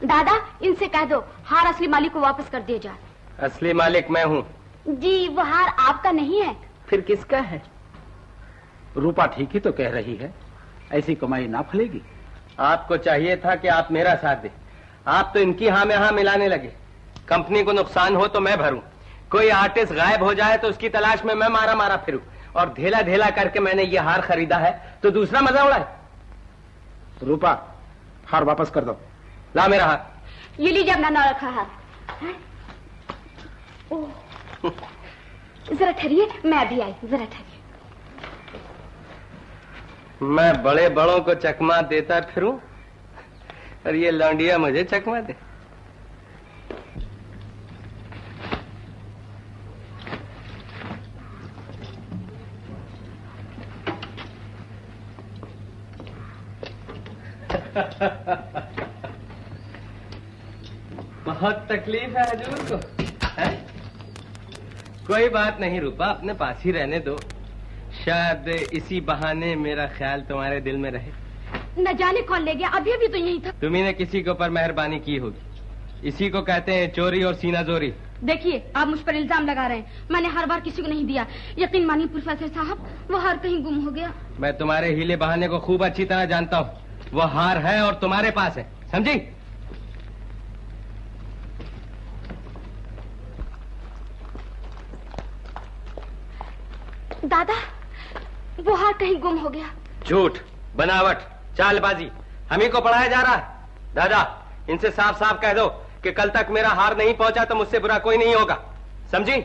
दादा इनसे कह दो हार असली मालिक को वापस कर दिया जाए। असली मालिक मैं हूँ। जी वो हार आपका नहीं है। फिर किसका है? रूपा ठीक ही तो कह रही है, ऐसी कमाई ना फलेगी। आपको चाहिए था कि आप मेरा साथ दें, आप तो इनकी हाँ में हाँ मिलाने लगे। कंपनी को नुकसान हो तो मैं भरूं, कोई आर्टिस्ट गायब हो जाए तो उसकी तलाश में मैं मारा मारा फिरूं, और ढेला ढेला करके मैंने ये हार खरीदा है तो दूसरा मजा उड़ाए। रूपा हार वापस कर दो। ला मेरा हाथ। ये लीजिए अपना ना रखा हार। जरा ठहरिए मैं अभी आई, जरा ठहरिए। मैं बड़े बड़ों को चकमा देता फिरूं और ये लौंडिया मुझे चकमा दे। बहुत तकलीफ है हजूर को है? कोई बात नहीं रूपा, अपने पास ही रहने दो, शायद इसी बहाने मेरा ख्याल तुम्हारे दिल में रहे। न जाने कौन ले गया, अभी अभी तो यही था। तुम्ही ने किसी के ऊपर मेहरबानी की होगी, इसी को कहते हैं चोरी और सीना जोरी। देखिए आप मुझ पर इल्जाम लगा रहे हैं, मैंने हर बार किसी को नहीं दिया। यकीन मानिए प्रोफेसर साहब वो हार कहीं गुम हो गया। मैं तुम्हारे हीले बहाने को खूब अच्छी तरह जानता हूँ, वो हार है और तुम्हारे पास है, समझी? दादा वो हार कहीं गुम हो गया। झूठ, बनावट, चालबाजी हम ही को पढ़ाया जा रहा है। दादा इनसे साफ साफ कह दो कि कल तक मेरा हार नहीं पहुंचा तो मुझसे बुरा कोई नहीं होगा, समझी?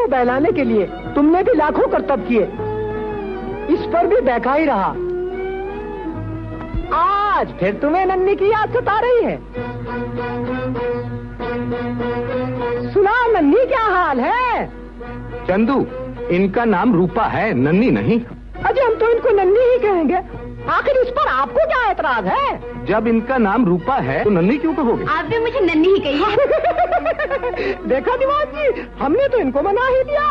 बहलाने के लिए तुमने भी लाखों करतब किए, इस पर भी बहका ही रहा। आज फिर तुम्हें नन्ही की याद सता रही है। सुना नन्ही, क्या हाल है? चंदू, इनका नाम रूपा है, नन्ही नहीं। अजय हम तो इनको नन्ही ही कहेंगे, आखिर इस पर आपको क्या एतराज है? जब इनका नाम रूपा है तो नन्ही क्यों कहोगे? आप भी मुझे नन्ही ही कहिए। देखा दिमाग जी, हमने तो इनको मना ही दिया,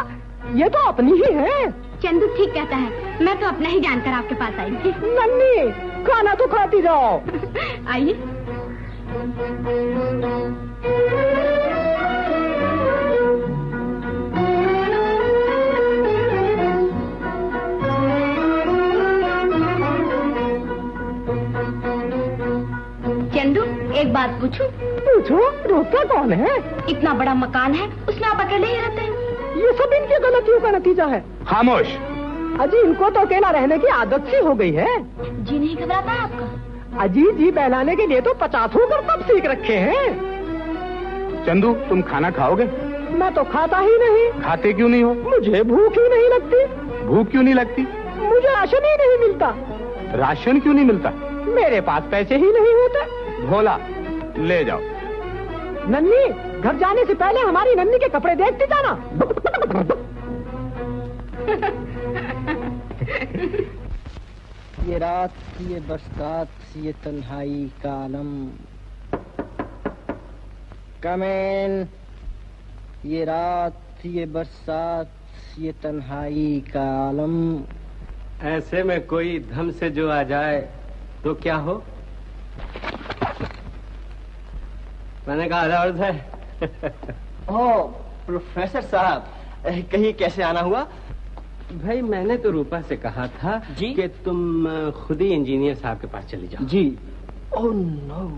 ये तो अपनी ही है। चंदू ठीक कहता है, मैं तो अपना ही जानकर आपके पास आई थी। नन्ही, खाना तो खाती जाओ। आइए। चंदू, एक बात पूछूं? पूछो, रोकता कौन है? इतना बड़ा मकान है, उसमें आप अकेले ही रहते हैं? ये सब इनकी गलतियों का नतीजा है। खामोश। अजी, इनको तो अकेला रहने की आदत सी हो गई है। जी नहीं घबराता है आपका? अजी जी बहलाने के लिए तो 50 होकर तब सीख रखे हैं। चंदू, तुम खाना खाओगे? मैं तो खाता ही नहीं। खाते क्यों नहीं हो? मुझे भूख ही नहीं लगती। भूख क्यों नहीं लगती? मुझे राशन ही नहीं मिलता। राशन क्यों नहीं मिलता? मेरे पास पैसे ही नहीं होते। भोला, ले जाओ। नन्ही, घर जाने से पहले हमारी नन्ही के कपड़े देखते जाना। ये रात, ये बरसात, ये तन्हाई का आलम। कमेन। ये रात, ये बरसात, ये तन्हाई का आलम। ऐसे में कोई धम से जो आ जाए तो क्या हो? मैंने कहा अर्थ है। ओह प्रोफेसर साहब, कहीं कैसे आना हुआ? भाई मैंने तो रूपा से कहा था जी? कि तुम खुद ही इंजीनियर साहब के पास चली जाओ। जी। Oh no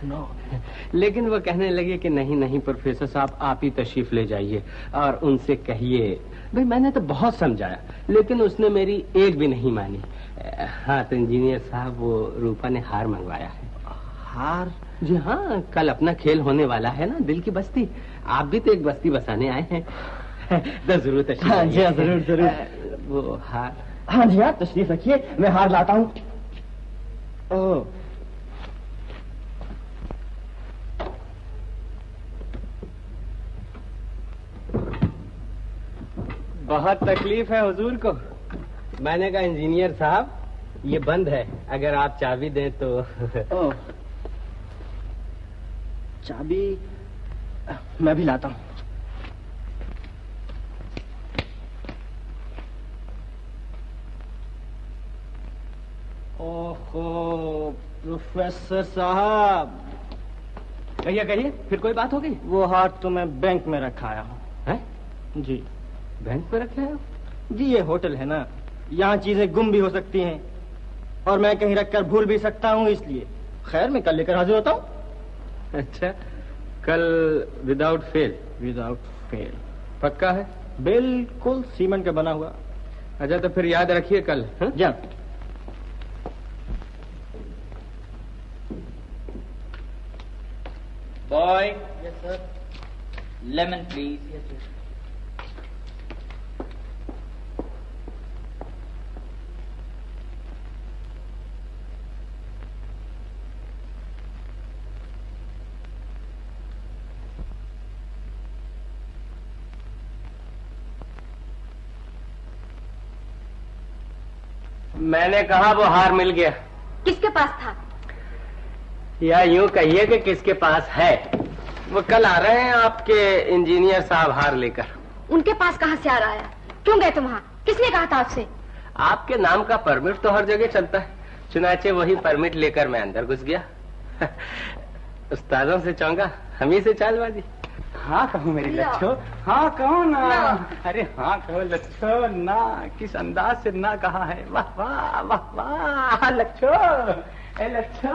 no. लेकिन वो कहने लगे कि नहीं नहीं प्रोफेसर साहब, आप ही तशरीफ ले जाइए और उनसे कहिए। भाई मैंने तो बहुत समझाया, लेकिन उसने मेरी एक भी नहीं मानी। हाँ तो इंजीनियर साहब, वो रूपा ने हार मंगवाया है। हार? जी हाँ, कल अपना खेल होने वाला है ना, दिल की बस्ती। आप भी तो एक बस्ती बसाने आए हैं। तो जरूर तशरीफ। हाँ जी, जरूर जरूर। वो हार। हाँ जी हाँ, तशरीफ रखिए, मैं हार लाता हूँ। ओह बहुत तकलीफ है हुजूर को। मैंने कहा इंजीनियर साहब, ये बंद है, अगर आप चाबी दें तो। ओह, चाबी मैं भी लाता हूँ। ओहो प्रोफेसर साहब। कहिए कहिए, फिर कोई बात हो गई? वो हार तो मैं बैंक में रखा आया हूँ। हैं? जी। बैंक में रखे हैं? जी ये होटल है ना, यहाँ चीजें गुम भी हो सकती हैं और मैं कहीं रखकर भूल भी सकता हूँ, इसलिए। खैर मैं कल लेकर हाजिर होता हूँ। अच्छा, कल विदाउट फेल? Without fail. पक्का है? बिल्कुल सीमेंट का बना हुआ। अच्छा तो फिर याद रखिए कल। जा। Boy. Yes sir. Lemon please. Yes sir. मैंने कहा वो हार मिल गया। किसके पास था? या यूं कहिए कि किसके पास है। वो कल आ रहे हैं आपके इंजीनियर साहब हार लेकर। उनके पास कहाँ से आ रहा है? क्यों गए तुम वहाँ? किसने कहा था आपसे? आपके नाम का परमिट तो हर जगह चलता है, चुनाचे वही परमिट लेकर मैं अंदर घुस गया। उस्तादों से चौंगा, हम ही से चालबाजी। हाँ कहो मेरी लच्छो, हाँ कहो ना। अरे हाँ कहो लच्छो ना, किस अंदाज से ना कहा है। वाह वाह वाह वाह लच्छो, ए लच्छो,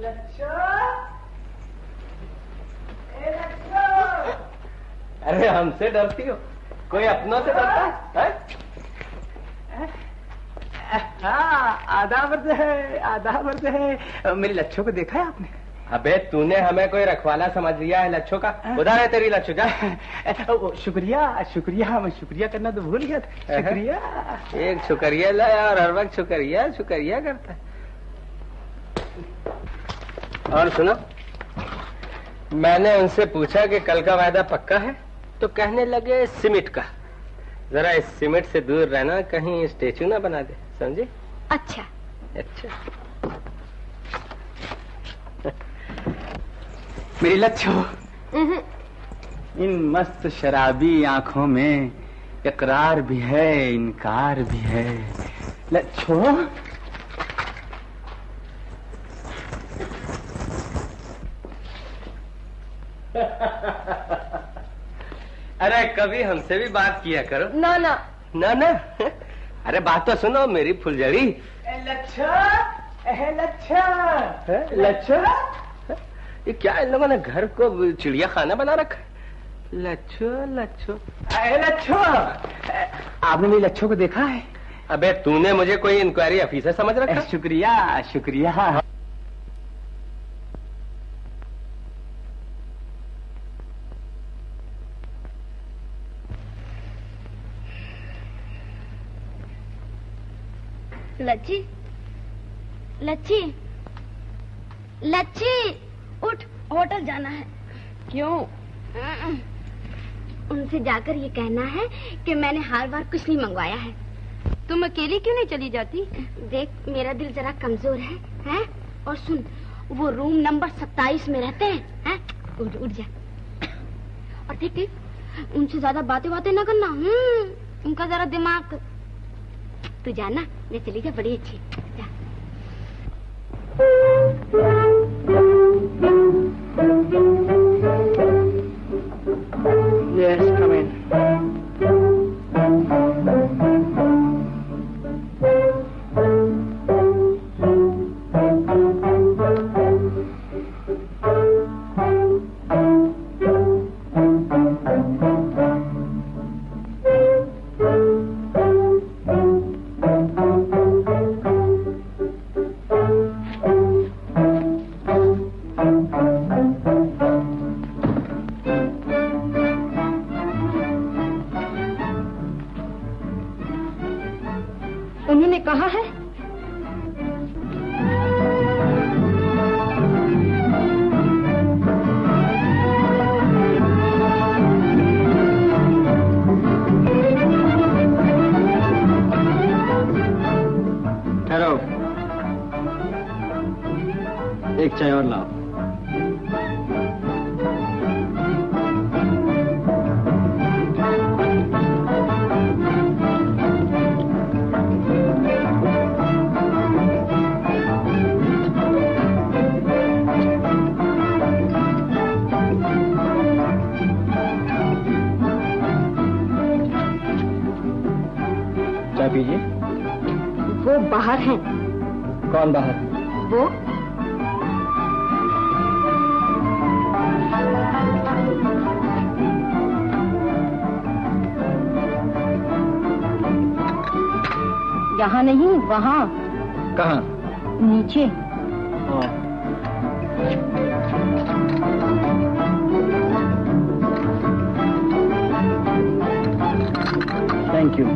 लच्छो, ए लच्छो। अरे हमसे डरती हो? कोई अपनों से डरता है? हाँ आधा वर्द है, आधा वर्द है। मेरी लच्छो को देखा है आपने? अबे तूने हमें कोई रखवाला समझ लिया है लच्छो का? उधर है तेरी लच्छो, जा। शुक्रिया शुक्रिया, मैं शुक्रिया करना तो भूल गया था। शुक्रिया। एक शुक्रिया लाया और हर वक्त शुक्रिया शुक्रिया करता है। और सुनो, मैंने उनसे पूछा कि कल का वायदा पक्का है, तो कहने लगे सीमेंट का। जरा इस सीमेंट से दूर रहना, कहीं स्टेचू ना बना दे, समझे? अच्छा अच्छा। मेरी लच्छो, इन मस्त शराबी आंखों में इकरार भी है, इनकार भी है। लच्छो, अरे कभी हमसे भी बात किया करो। ना ना ना ना। अरे बात तो सुनो मेरी फुलझड़ी। लच्छो, लच्छो, लच्छो, ये क्या इन लोगों ने घर को चिड़िया खाना बना रखा है? लच्छो लच्छो लच्छो, आपने मेरी लच्छो को देखा है? अबे तूने मुझे कोई इंक्वायरी ऑफिसर समझ रखा? शुक्रिया शुक्रिया। लच्छी, लच्छी, लच्छी, उठ, होटल जाना है। क्यों? उनसे जाकर ये कहना है कि मैंने हर बार कुछ नहीं मंगवाया है। तुम अकेली क्यों नहीं चली जाती? देख, मेरा दिल जरा कमजोर है? और सुन, वो रूम नंबर 27 में रहते हैं। उठ उठ जा। और देख, उनसे ज्यादा बातें ना करना। उनका जरा दिमाग। तू जाना, मैं चली जा, बड़ी अच्छी। जा। Yes, come in. उन्होंने कहा है? ठहरो, एक चाय और लाओ। चाय पीजिए। वो बाहर हैं। कौन बाहर? वो यहाँ नहीं, वहाँ। कहाँ? नीचे। Thank you.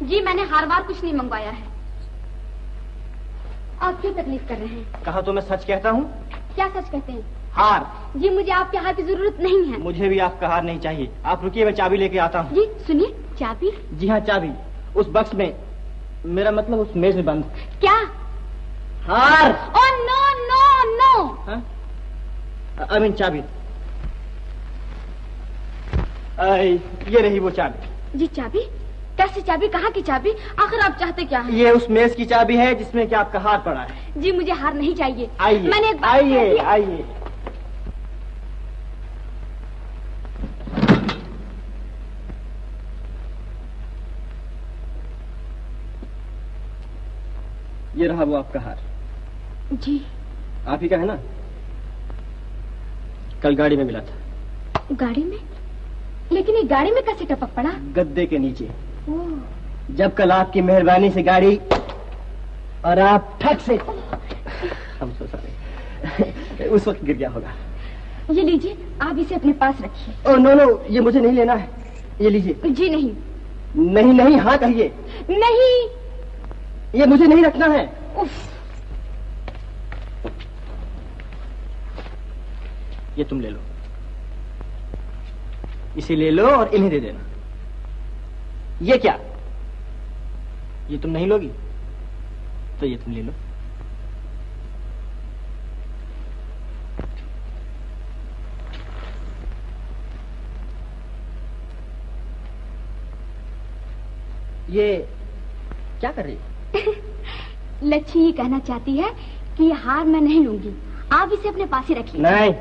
जी, मैंने हर बार कुछ नहीं मंगवाया है। आप क्यों तकलीफ कर रहे हैं? कहा तो मैं सच कहता हूँ। क्या सच कहते हैं? हार। जी, मुझे आपके हार की जरूरत नहीं है। मुझे भी आपका हार नहीं चाहिए। आप रुकिए, मैं चाबी लेके आता हूँ। जी सुनिए, चाबी? जी हाँ, चाबी उस बक्स में, मेरा मतलब उस मेज में बंद। क्या? हार। Oh no! आई मीन चाबी। ये रही वो चाबी। जी चाबी? कैसी चाबी? कहाँ की चाबी? आखिर आप चाहते क्या हैं? ये उस मेज की चाबी है जिसमें कि आपका हार पड़ा है। जी मुझे हार नहीं चाहिए। आइए, मैंने एक बात आइए आइए। ये रहा वो आपका हार। जी आप ही का है ना? कल गाड़ी में मिला था। गाड़ी में? लेकिन ये गाड़ी में कैसे टपक पड़ा? गद्दे के नीचे। ओह। जब कल आपकी मेहरबानी से गाड़ी और आप ठक से उस वक्त गिर गया होगा। ये लीजिए, आप इसे अपने पास रखिए। ओह नो नो, ये मुझे नहीं लेना है। ये लीजिए। जी नहीं। नहीं नहीं, हाँ कहिए। नहीं, ये मुझे नहीं रखना है। उफ। ये तुम ले लो, इसे ले लो और इन्हें दे देना। ये क्या? ये तुम नहीं लोगी तो ये तुम ले लो। ये क्या कर रही है? लच्छी ये कहना चाहती है कि ये हार मैं नहीं लूंगी, आप इसे अपने पास ही रखिए। नहीं,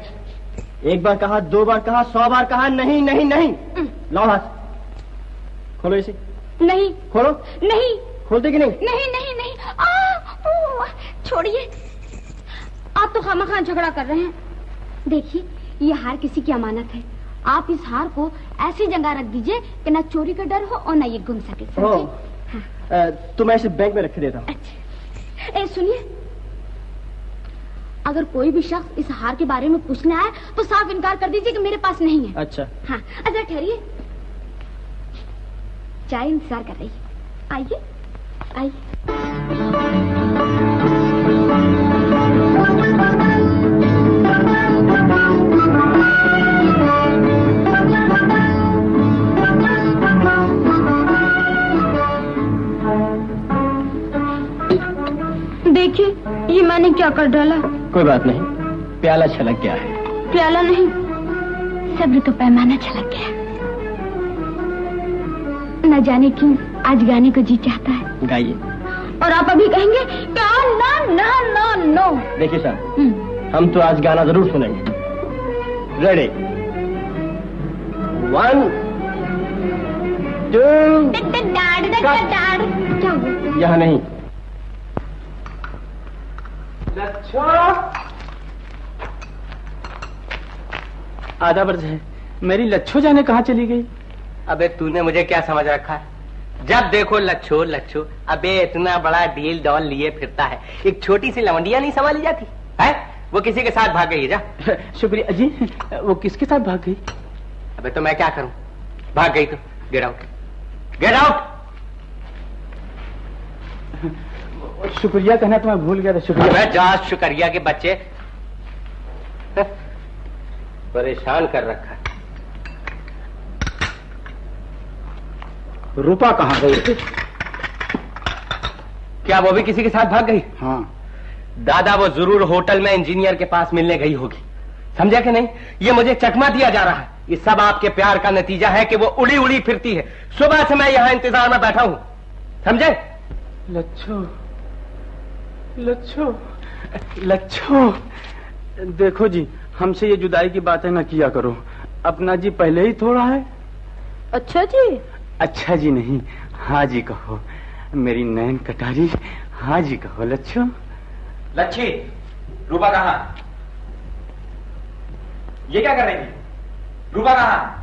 एक बार कहा, 2 बार कहा, 100 बार कहा, नहीं नहीं नहीं। लाओ हाथ, खोलो इसे। नहीं। खोलो। नहीं। खोलते कि नहीं? नहीं नहीं नहीं। छोड़िए, आप तो खामखा झगड़ा कर रहे हैं। देखिए, ये हार किसी की अमानत है। आप इस हार को ऐसी जगह रख दीजिए कि ना चोरी का डर हो और ना ये गुम सके। हाँ। तो मैं इसे बैंक में रख देता हूँ। अच्छा, सुनिए, अगर कोई भी शख्स इस हार के बारे में पूछने आए तो साफ इनकार कर दीजिए कि मेरे पास नहीं है। अच्छा। हाँ, अच्छा ठहरिए, चाय इंतजार कर रही है। आइए आइए। देखिए, ये मैंने क्या कर डाला। कोई बात नहीं, प्याला छलक गया है। प्याला नहीं, सब्र तो पैमाना छलक गया। न जाने क्यों आज गाने को जी चाहता है। गाइए। और आप अभी कहेंगे क्या? ना ना ना नो। देखिए साहब, हम तो आज गाना जरूर सुनेंगे। रेडी, 1 2। क्या हुआ? यहाँ नहीं। आधा वर्ष है, मेरी लच्छो जाने कहाँ चली गई? अबे तूने मुझे क्या समझ रखा है? जब देखो लच्छो लच्छो। अबे इतना बड़ा डील डॉल लिए फिरता है, एक छोटी सी लवंडिया नहीं संभाली जाती है? वो किसी के साथ भाग गई है। जा। शुक्रिया जी। वो किसके साथ भाग गई? अबे तो मैं क्या करूं, भाग गई तो गेट आउट, गेट आउट। शुक्रिया कहना तो मैं भूल गया था। शुक्रिया। मैं जा, शुक्रिया के बच्चे, परेशान कर रखा है। रूपा कहाँ गई? क्या वो भी किसी के साथ भाग गई? हाँ। दादा वो जरूर होटल में इंजीनियर के पास मिलने गई होगी, समझा कि नहीं? ये मुझे चकमा दिया जा रहा है। ये सब आपके प्यार का नतीजा है कि वो उड़ी उड़ी फिरती है। सुबह से मैं यहाँ इंतजार में बैठा हूँ, समझे? लच्छो लच्छो लच्छो, देखो जी, हमसे ये जुदाई की बातें न किया करो। अपना जी पहले ही थोड़ा है। अच्छा जी। अच्छा जी नहीं, हाँ जी कहो। मेरी नैन कटारी, हाँ जी कहो। लच्छो। लच्छी, रूपा कहाँ? ये क्या कर रही थी? रूपा कहाँ?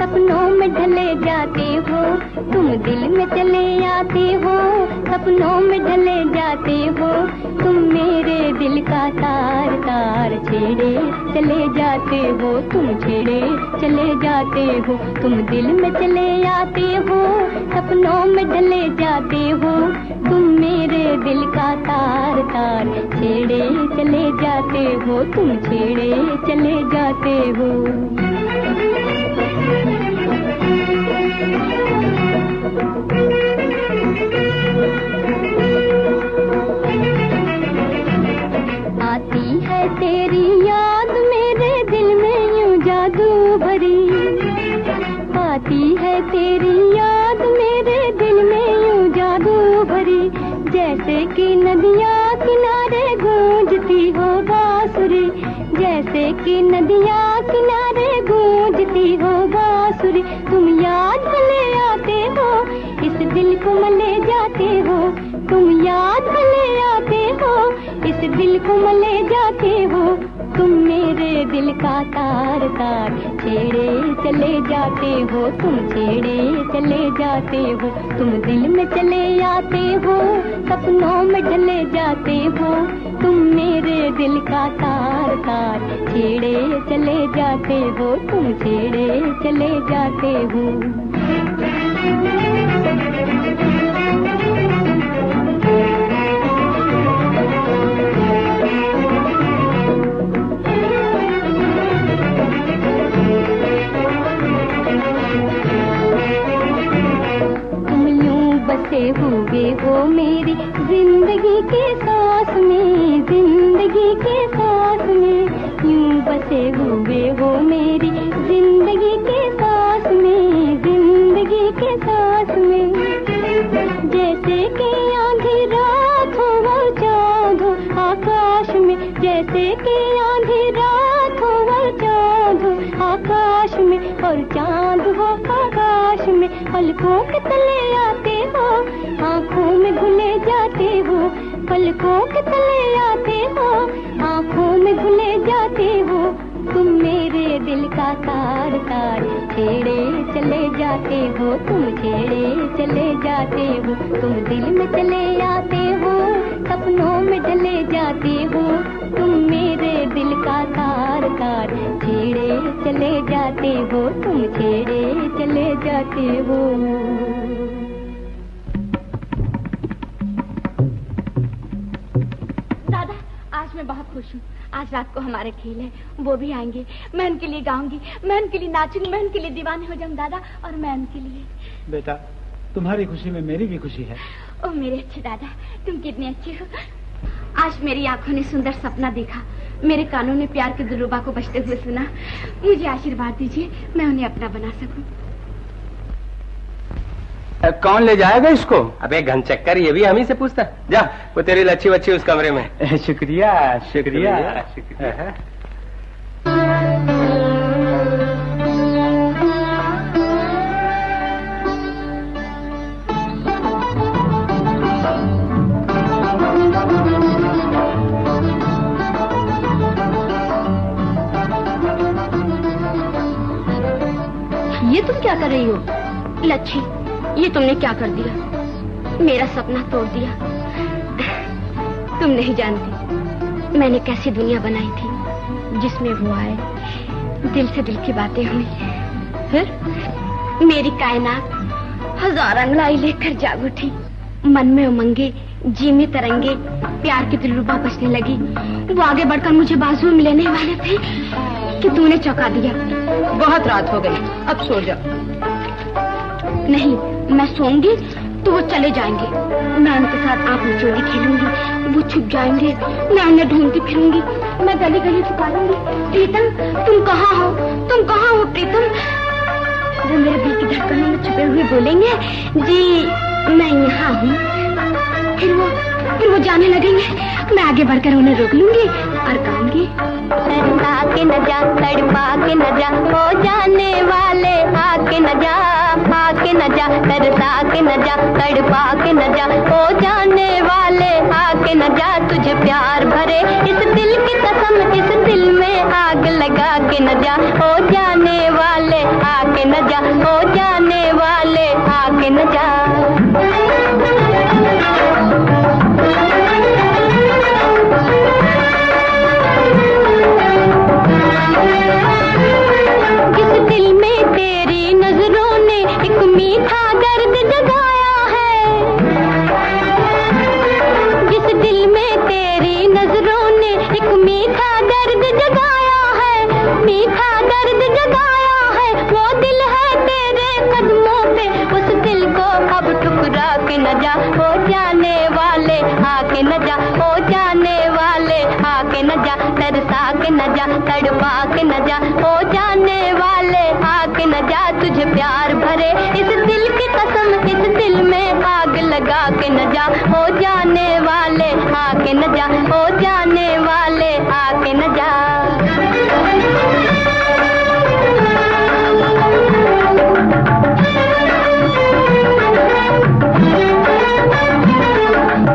सपनों में ढले जाते हो, तुम दिल में चले आते हो, सपनों में ढले जाते हो, तुम मेरे दिल का तार तार छेड़े चले जाते हो, तुम छेड़े चले जाते हो, तुम दिल में चले आते हो, सपनों में ढले जाते हो, तुम मेरे दिल का तार तार छेड़े चले जाते हो, तुम छेड़े चले जाते हो। आती है तेरी याद मेरे दिल में यूं जादू भरी, आती है तेरी याद मेरे दिल में यूं जादू भरी, जैसे कि नदियाँ किनारे गूंजती हो बांसुरी, जैसे कि नदियाँ किनारे गूंजती हो बांसुरी, तुम याद ले आते हो, इस दिल को मले जाते हो, तुम याद ले आते हो, इस दिल को मले जाते हो, तुम मेरे दिल का तार तार छेड़े चले जाते हो, तुम छेड़े चले जाते हो, तुम दिल में चले आते हो, सपनों में ढले जाते हो, तुम मेरे दिल का तार तार छेड़े चले जाते हो, तुम छेड़े चले जाते हो। बसे हुए हो मेरी जिंदगी के सांस में, जिंदगी के सांस में, यूं बसे हुए हो मेरी जिंदगी के सांस में, जिंदगी के सांस में, जैसे कि आंधी रात हो वो चांद हो आकाश में, जैसे कि आंधी रात हो वो चांद हो आकाश में, और चांद हो आकाश में, पलकों के तले आते हो, आँखों में घुले जाते हो, पलकों के तले आते हो, आँखों में घुले जाते हो, तुम मेरे दिल का तार तार छेड़े चले जाते हो, तुम छेड़े चले जाते हो, तुम दिल में चले आते हो, सपनों में ढले जाते हो, तुम मेरे दिल का तार तार छेड़े चले जाते हो, तुम छेड़े चले जाते हो। दादा, आज मैं बहुत खुश हूँ, आज रात को हमारे खेल है, वो भी आएंगे, मैं उनके लिए गाऊंगी, मैं उनके लिए नाचूंगी, मैं उनके लिए दीवानी हो जाऊँ दादा, और मैं उनके लिए। बेटा, तुम्हारी खुशी में मेरी भी खुशी है। ओ मेरे अच्छे दादा, तुम कितने अच्छे हो। आज मेरी आंखों ने सुंदर सपना देखा, मेरे कानों ने प्यार के दिलरुबा को बजते हुए सुना, मुझे आशीर्वाद दीजिए, मैं उन्हें अपना बना सकूं। कौन ले जाएगा इसको? अबे घनचक्कर, ये भी हम ही से पूछता। जा, वो तेरी लच्छी वच्छी उस कमरे में। शुक्रिया शुक्रिया शुक्रिया। ये तुम क्या कर रही हो? लच्छी, ये तुमने क्या कर दिया? मेरा सपना तोड़ दिया। तुम नहीं जानती मैंने कैसी दुनिया बनाई थी, जिसमें वो आए, दिल से दिल की बातें हुई, फिर मेरी कायनात हजार अंगड़ाई लेकर जाग उठी, मन में उमंगे, जी में तरंगे, प्यार की दिलरुबा बजने लगी। वो आगे बढ़कर मुझे बाजू में लेने वाले थे कि तूने चौंका दिया। बहुत रात हो गई, अब सो जा। नहीं, मैं सोऊंगी तो वो चले जाएंगे, मैं उनके साथ आंख मिचोली खेलूंगी, वो छुप जाएंगे, मैं उन्हें ढूंढती फिरूंगी, मैं गली गली पुकारूंगी, प्रीतम तुम कहाँ हो, तुम कहाँ हो प्रीतम। वो मेरे दिल की धड़कनों में छुपे हुए बोलेंगे, जी मैं यहाँ हूँ। फिर वो जाने लगेंगे, मैं आगे बढ़कर उन्हें रोक लूंगी और कहूंगी, तड़पा के न जा, तड़पा के न जा, हो जाने वाले आके न जा, आके न जा, तरसा के न जा, तड़पा के न जा, हो जाने वाले आके न जा, तुझे प्यार भरे इस दिल की कसम, इस दिल में आग लगा के न जा, हो जाने वाले आके न जा, जाने वाले आके न जा। जिस दिल में तेरी नजरों ने एक मीठा दर्द जगाया है, जिस दिल में तेरी नजरों ने एक मीठा दर्द जगाया है, मीठा दर्द जगाया है, वो दिल है तेरे कदमों पे, उस दिल को अब ठुकरा के न जा। ओ जाने वाले आके न जा, ओ जाने वाले आके न जा, तरसा के न जा, तड़पा के न जा। ओ जाने वाले आके न जा, तुझे प्यार भरे इस दिल की कसम, इस दिल में आग लगा के न जा। ओ जाने वाले आके न जा, ओ जाने वाले आके न जा।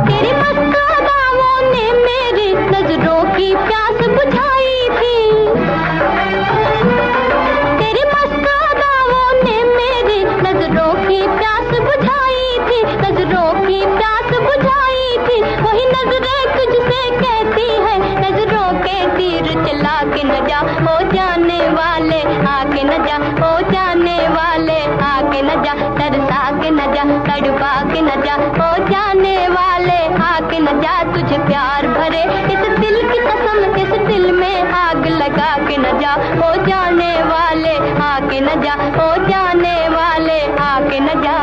तेरी मस्त अदाओं ने मेरी नजरों की प्यास बुझाई थी, तेरी मस्त अदाओं ने मेरी नजरों की प्यास बुझाई थी, नजरों की प्यास बुझाई थी। वही नजरें तुझसे कहती है, नजरों के तीर चला के न जा। ओ जाने वाले आके न जा, ओ जाने वाले आके न जा, तरसा के न जा, तड़पा के न जा। ओ जाने वाले आके न जा, तुझे प्यार भरे इस दिल की कसम, इस दिल में आग लगा के न जा। ओ जाने वाले आके न जा, ओ जाने वाले आके न जा।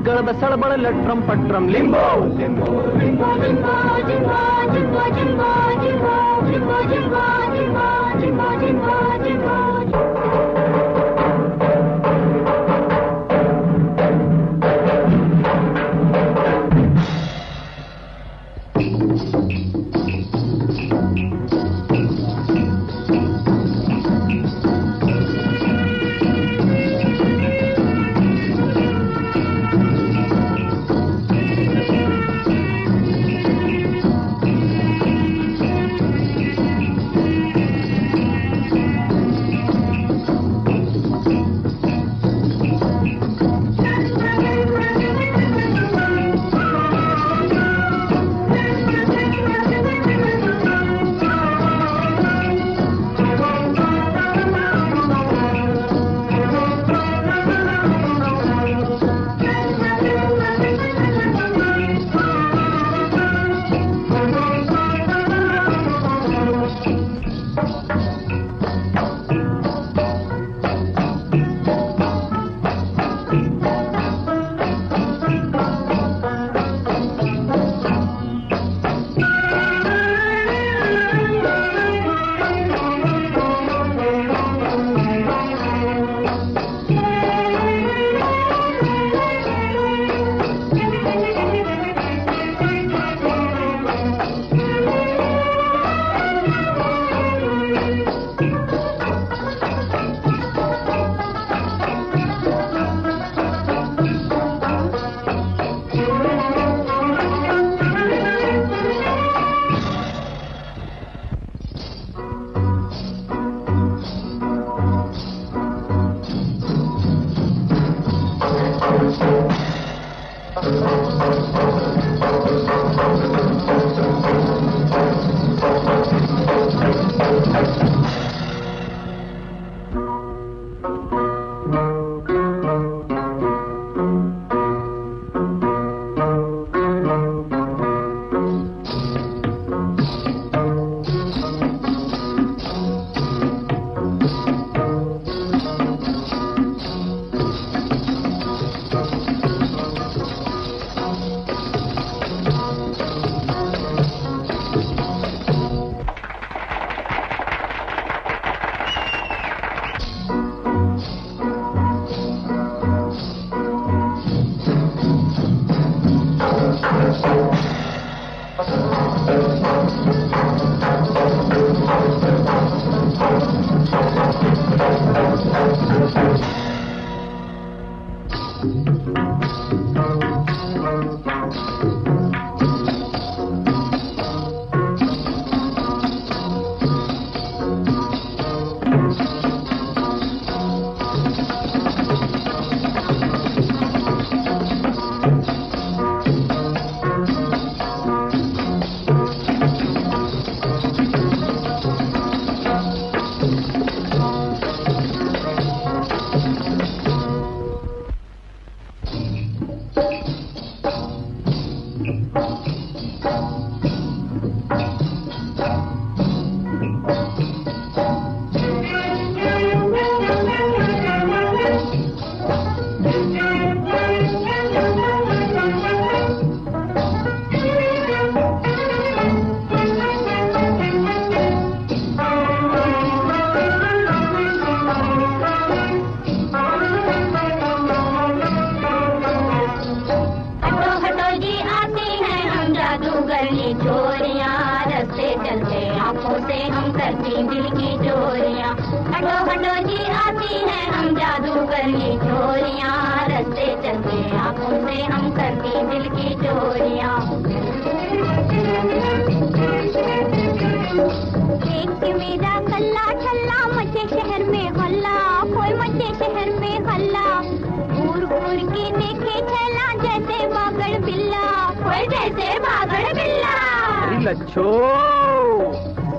गड़बड़ सड़बड़ लट्रम पट्रम लिम्बो लिम्बो लिम्बो लिम्बो जिम्बो जिम्बो जिम्बो जिम्बो जिम्बो जिम्बो जिम्बो जिम्बो जिम्बो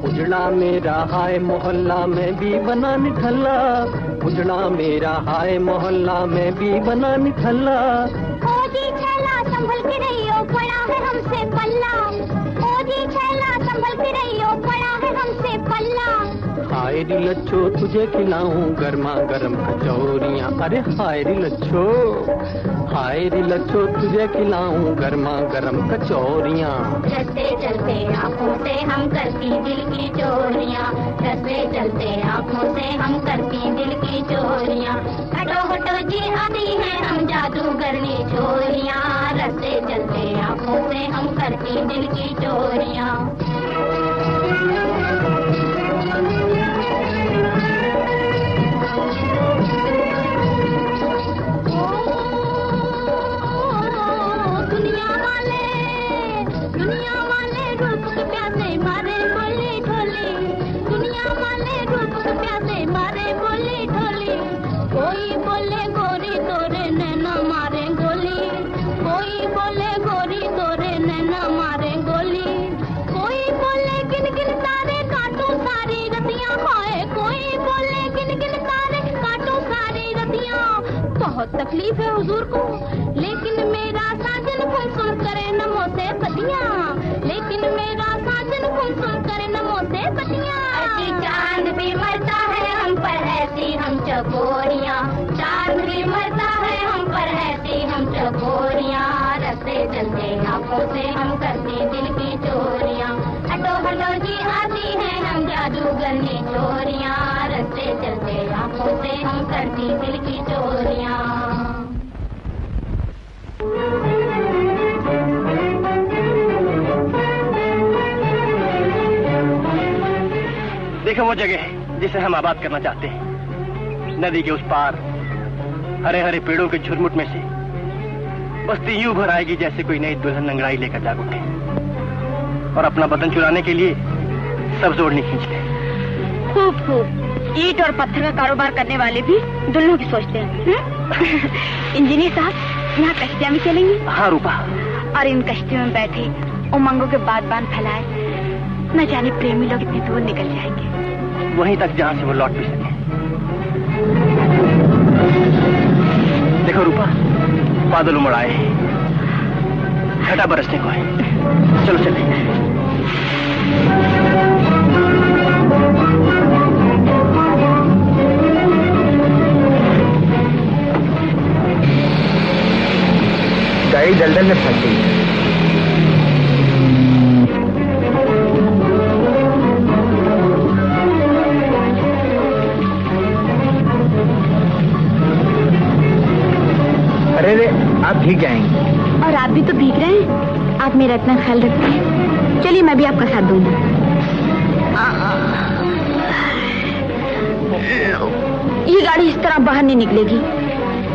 उजड़ा मेरा हाय मोहल्ला में भी बना निठल्ला, उजड़ा मेरा हाय मोहल्ला में भी बना निठल्ला। ओ जी छैला संभल के रहियो पड़ा है हमसे पल्ला, ओ जी छैला संभल के रहियो पड़ा है हमसे पल्ला। हाय री लच्छो तुझे खिलाऊं गर्मा गर्म कचौरियाँ, अरे हाय री लच्छो, हाय री लच्छो तुझे खिलाऊं गर्मा गर्म कचौरियाँ। चलते चलते आँखों से हम करती दिल की चोरियाँ, चलते चलते आँखों से हम करती दिल की चोरियाँ। हटो हटो जी आती हैं हम जादूगरनी चोरियाँ, रस्ते चलते आँखों से हम करती दिल की चोरियाँ। बहुत तकलीफ है हुजूर को, लेकिन मेरा साजन फुनसुन करे नमो से पतियाँ, लेकिन मेरा साजन फुनसुन करे नमो से पतियाँ। ऐसी चांद भी मरता है हम पर ऐसी हम चकोरियाँ, चांद भी मरता है हम पर ऐसी हम चकोरियाँ। रस्ते चलते आँखों से हम करती दिल की चोरियाँ, हटो हटो जी आती हैं हम जादूगरनी चोरियाँ। रस्ते चलते आँखों से हम करती दिल की चोरियाँ। देखो वो जगह जिसे हम आबाद करना चाहते हैं, नदी के उस पार हरे हरे पेड़ों के झुरमुट में से बस्ती यूं भर आएगी जैसे कोई नई दुल्हन अंगड़ाई लेकर जाग उठे और अपना बदन चुराने के लिए सब जोड़नी खींच ले। खूब खूब ईंट और पत्थर का कारोबार करने वाले भी दुल्हनों की सोचते हैं। इंजीनियर साहब, यहाँ कश्तियाँ भी चलेंगी? हाँ रूपा। और इन कश्तियों में बैठे उमंगों के बादबान फैलाए, न जाने प्रेमी लोग इतनी दूर निकल जाएंगे, वहीं तक जहाँ से वो लौट भी सके। देखो रूपा, बादल उमड़ आए, घटा बरसने को है, चलो चले। गाड़ी दलदल में फंस गई। अरे रे, आप भीग जाएंगे। और आप भी तो भीग रहे हैं, आप मेरा इतना ख्याल रखते हैं। चलिए मैं भी आपका साथ दूंगी। ये गाड़ी इस तरह बाहर नहीं निकलेगी।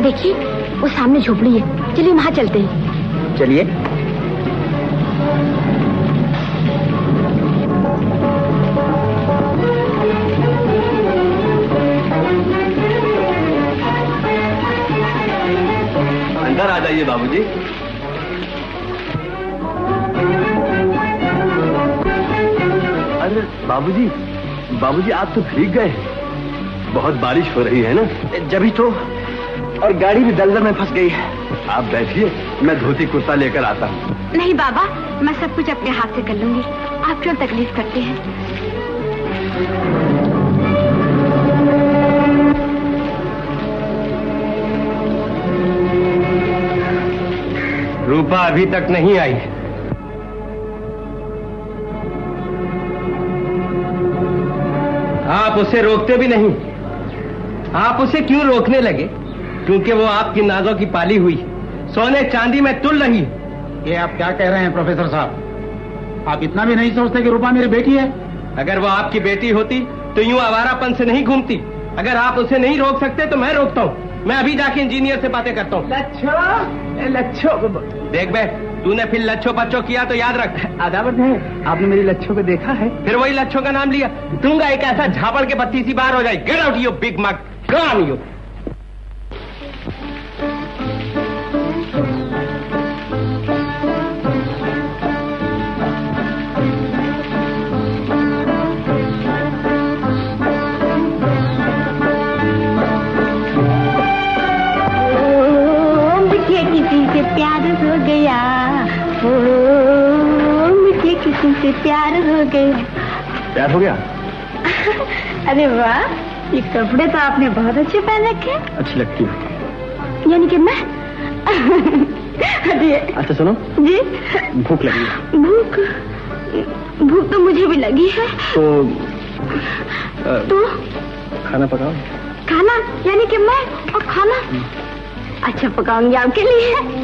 देखिए वो सामने झोपड़ी है, चलिए वहाँ चलते हैं। चलिए। अंदर आ जाइए बाबूजी। अरे बाबूजी, बाबूजी आप तो भीग गए। बहुत बारिश हो रही है ना? जभी तो, और गाड़ी भी दलदल में फंस गई है। आप बैठिए, मैं धोती कुर्ता लेकर आता हूँ। नहीं बाबा, मैं सब कुछ अपने हाथ से कर लूंगी, आप क्यों तकलीफ करते हैं? रूपा अभी तक नहीं आई। आप उसे रोकते भी नहीं। आप उसे क्यों रोकने लगे? क्योंकि वो आपकी नाजों की पाली हुई, सोने चांदी में तुल रही। ये आप क्या कह रहे हैं प्रोफेसर साहब? आप इतना भी नहीं सोचते कि रूपा मेरी बेटी है? अगर वो आपकी बेटी होती तो यूं आवारापन से नहीं घूमती। अगर आप उसे नहीं रोक सकते तो मैं रोकता हूँ। मैं अभी जाके इंजीनियर से बातें करता हूँ। लच्छो, देख बे, तूने फिर लच्छो पच्छो किया तो याद रख। अदावत है, आपने मेरी लच्छो को देखा है? फिर वही लच्छो का नाम लिया। दूंगा एक ऐसा झापड़ के 32 बार हो जाए। Get out you big mug, gone you. प्यार हो गया, ओ मुझे किसी से प्यार हो गया। प्यार हो गया? अरे वाह, ये कपड़े तो आपने बहुत अच्छे पहन रखे। अच्छी लगती है। यानी कि मैं अच्छा सुनो जी, भूख लगी है। भूख तो मुझे भी लगी है। तो खाना पकाओ। खाना यानी कि मैं और खाना? अच्छा पकाऊंगी आपके लिए।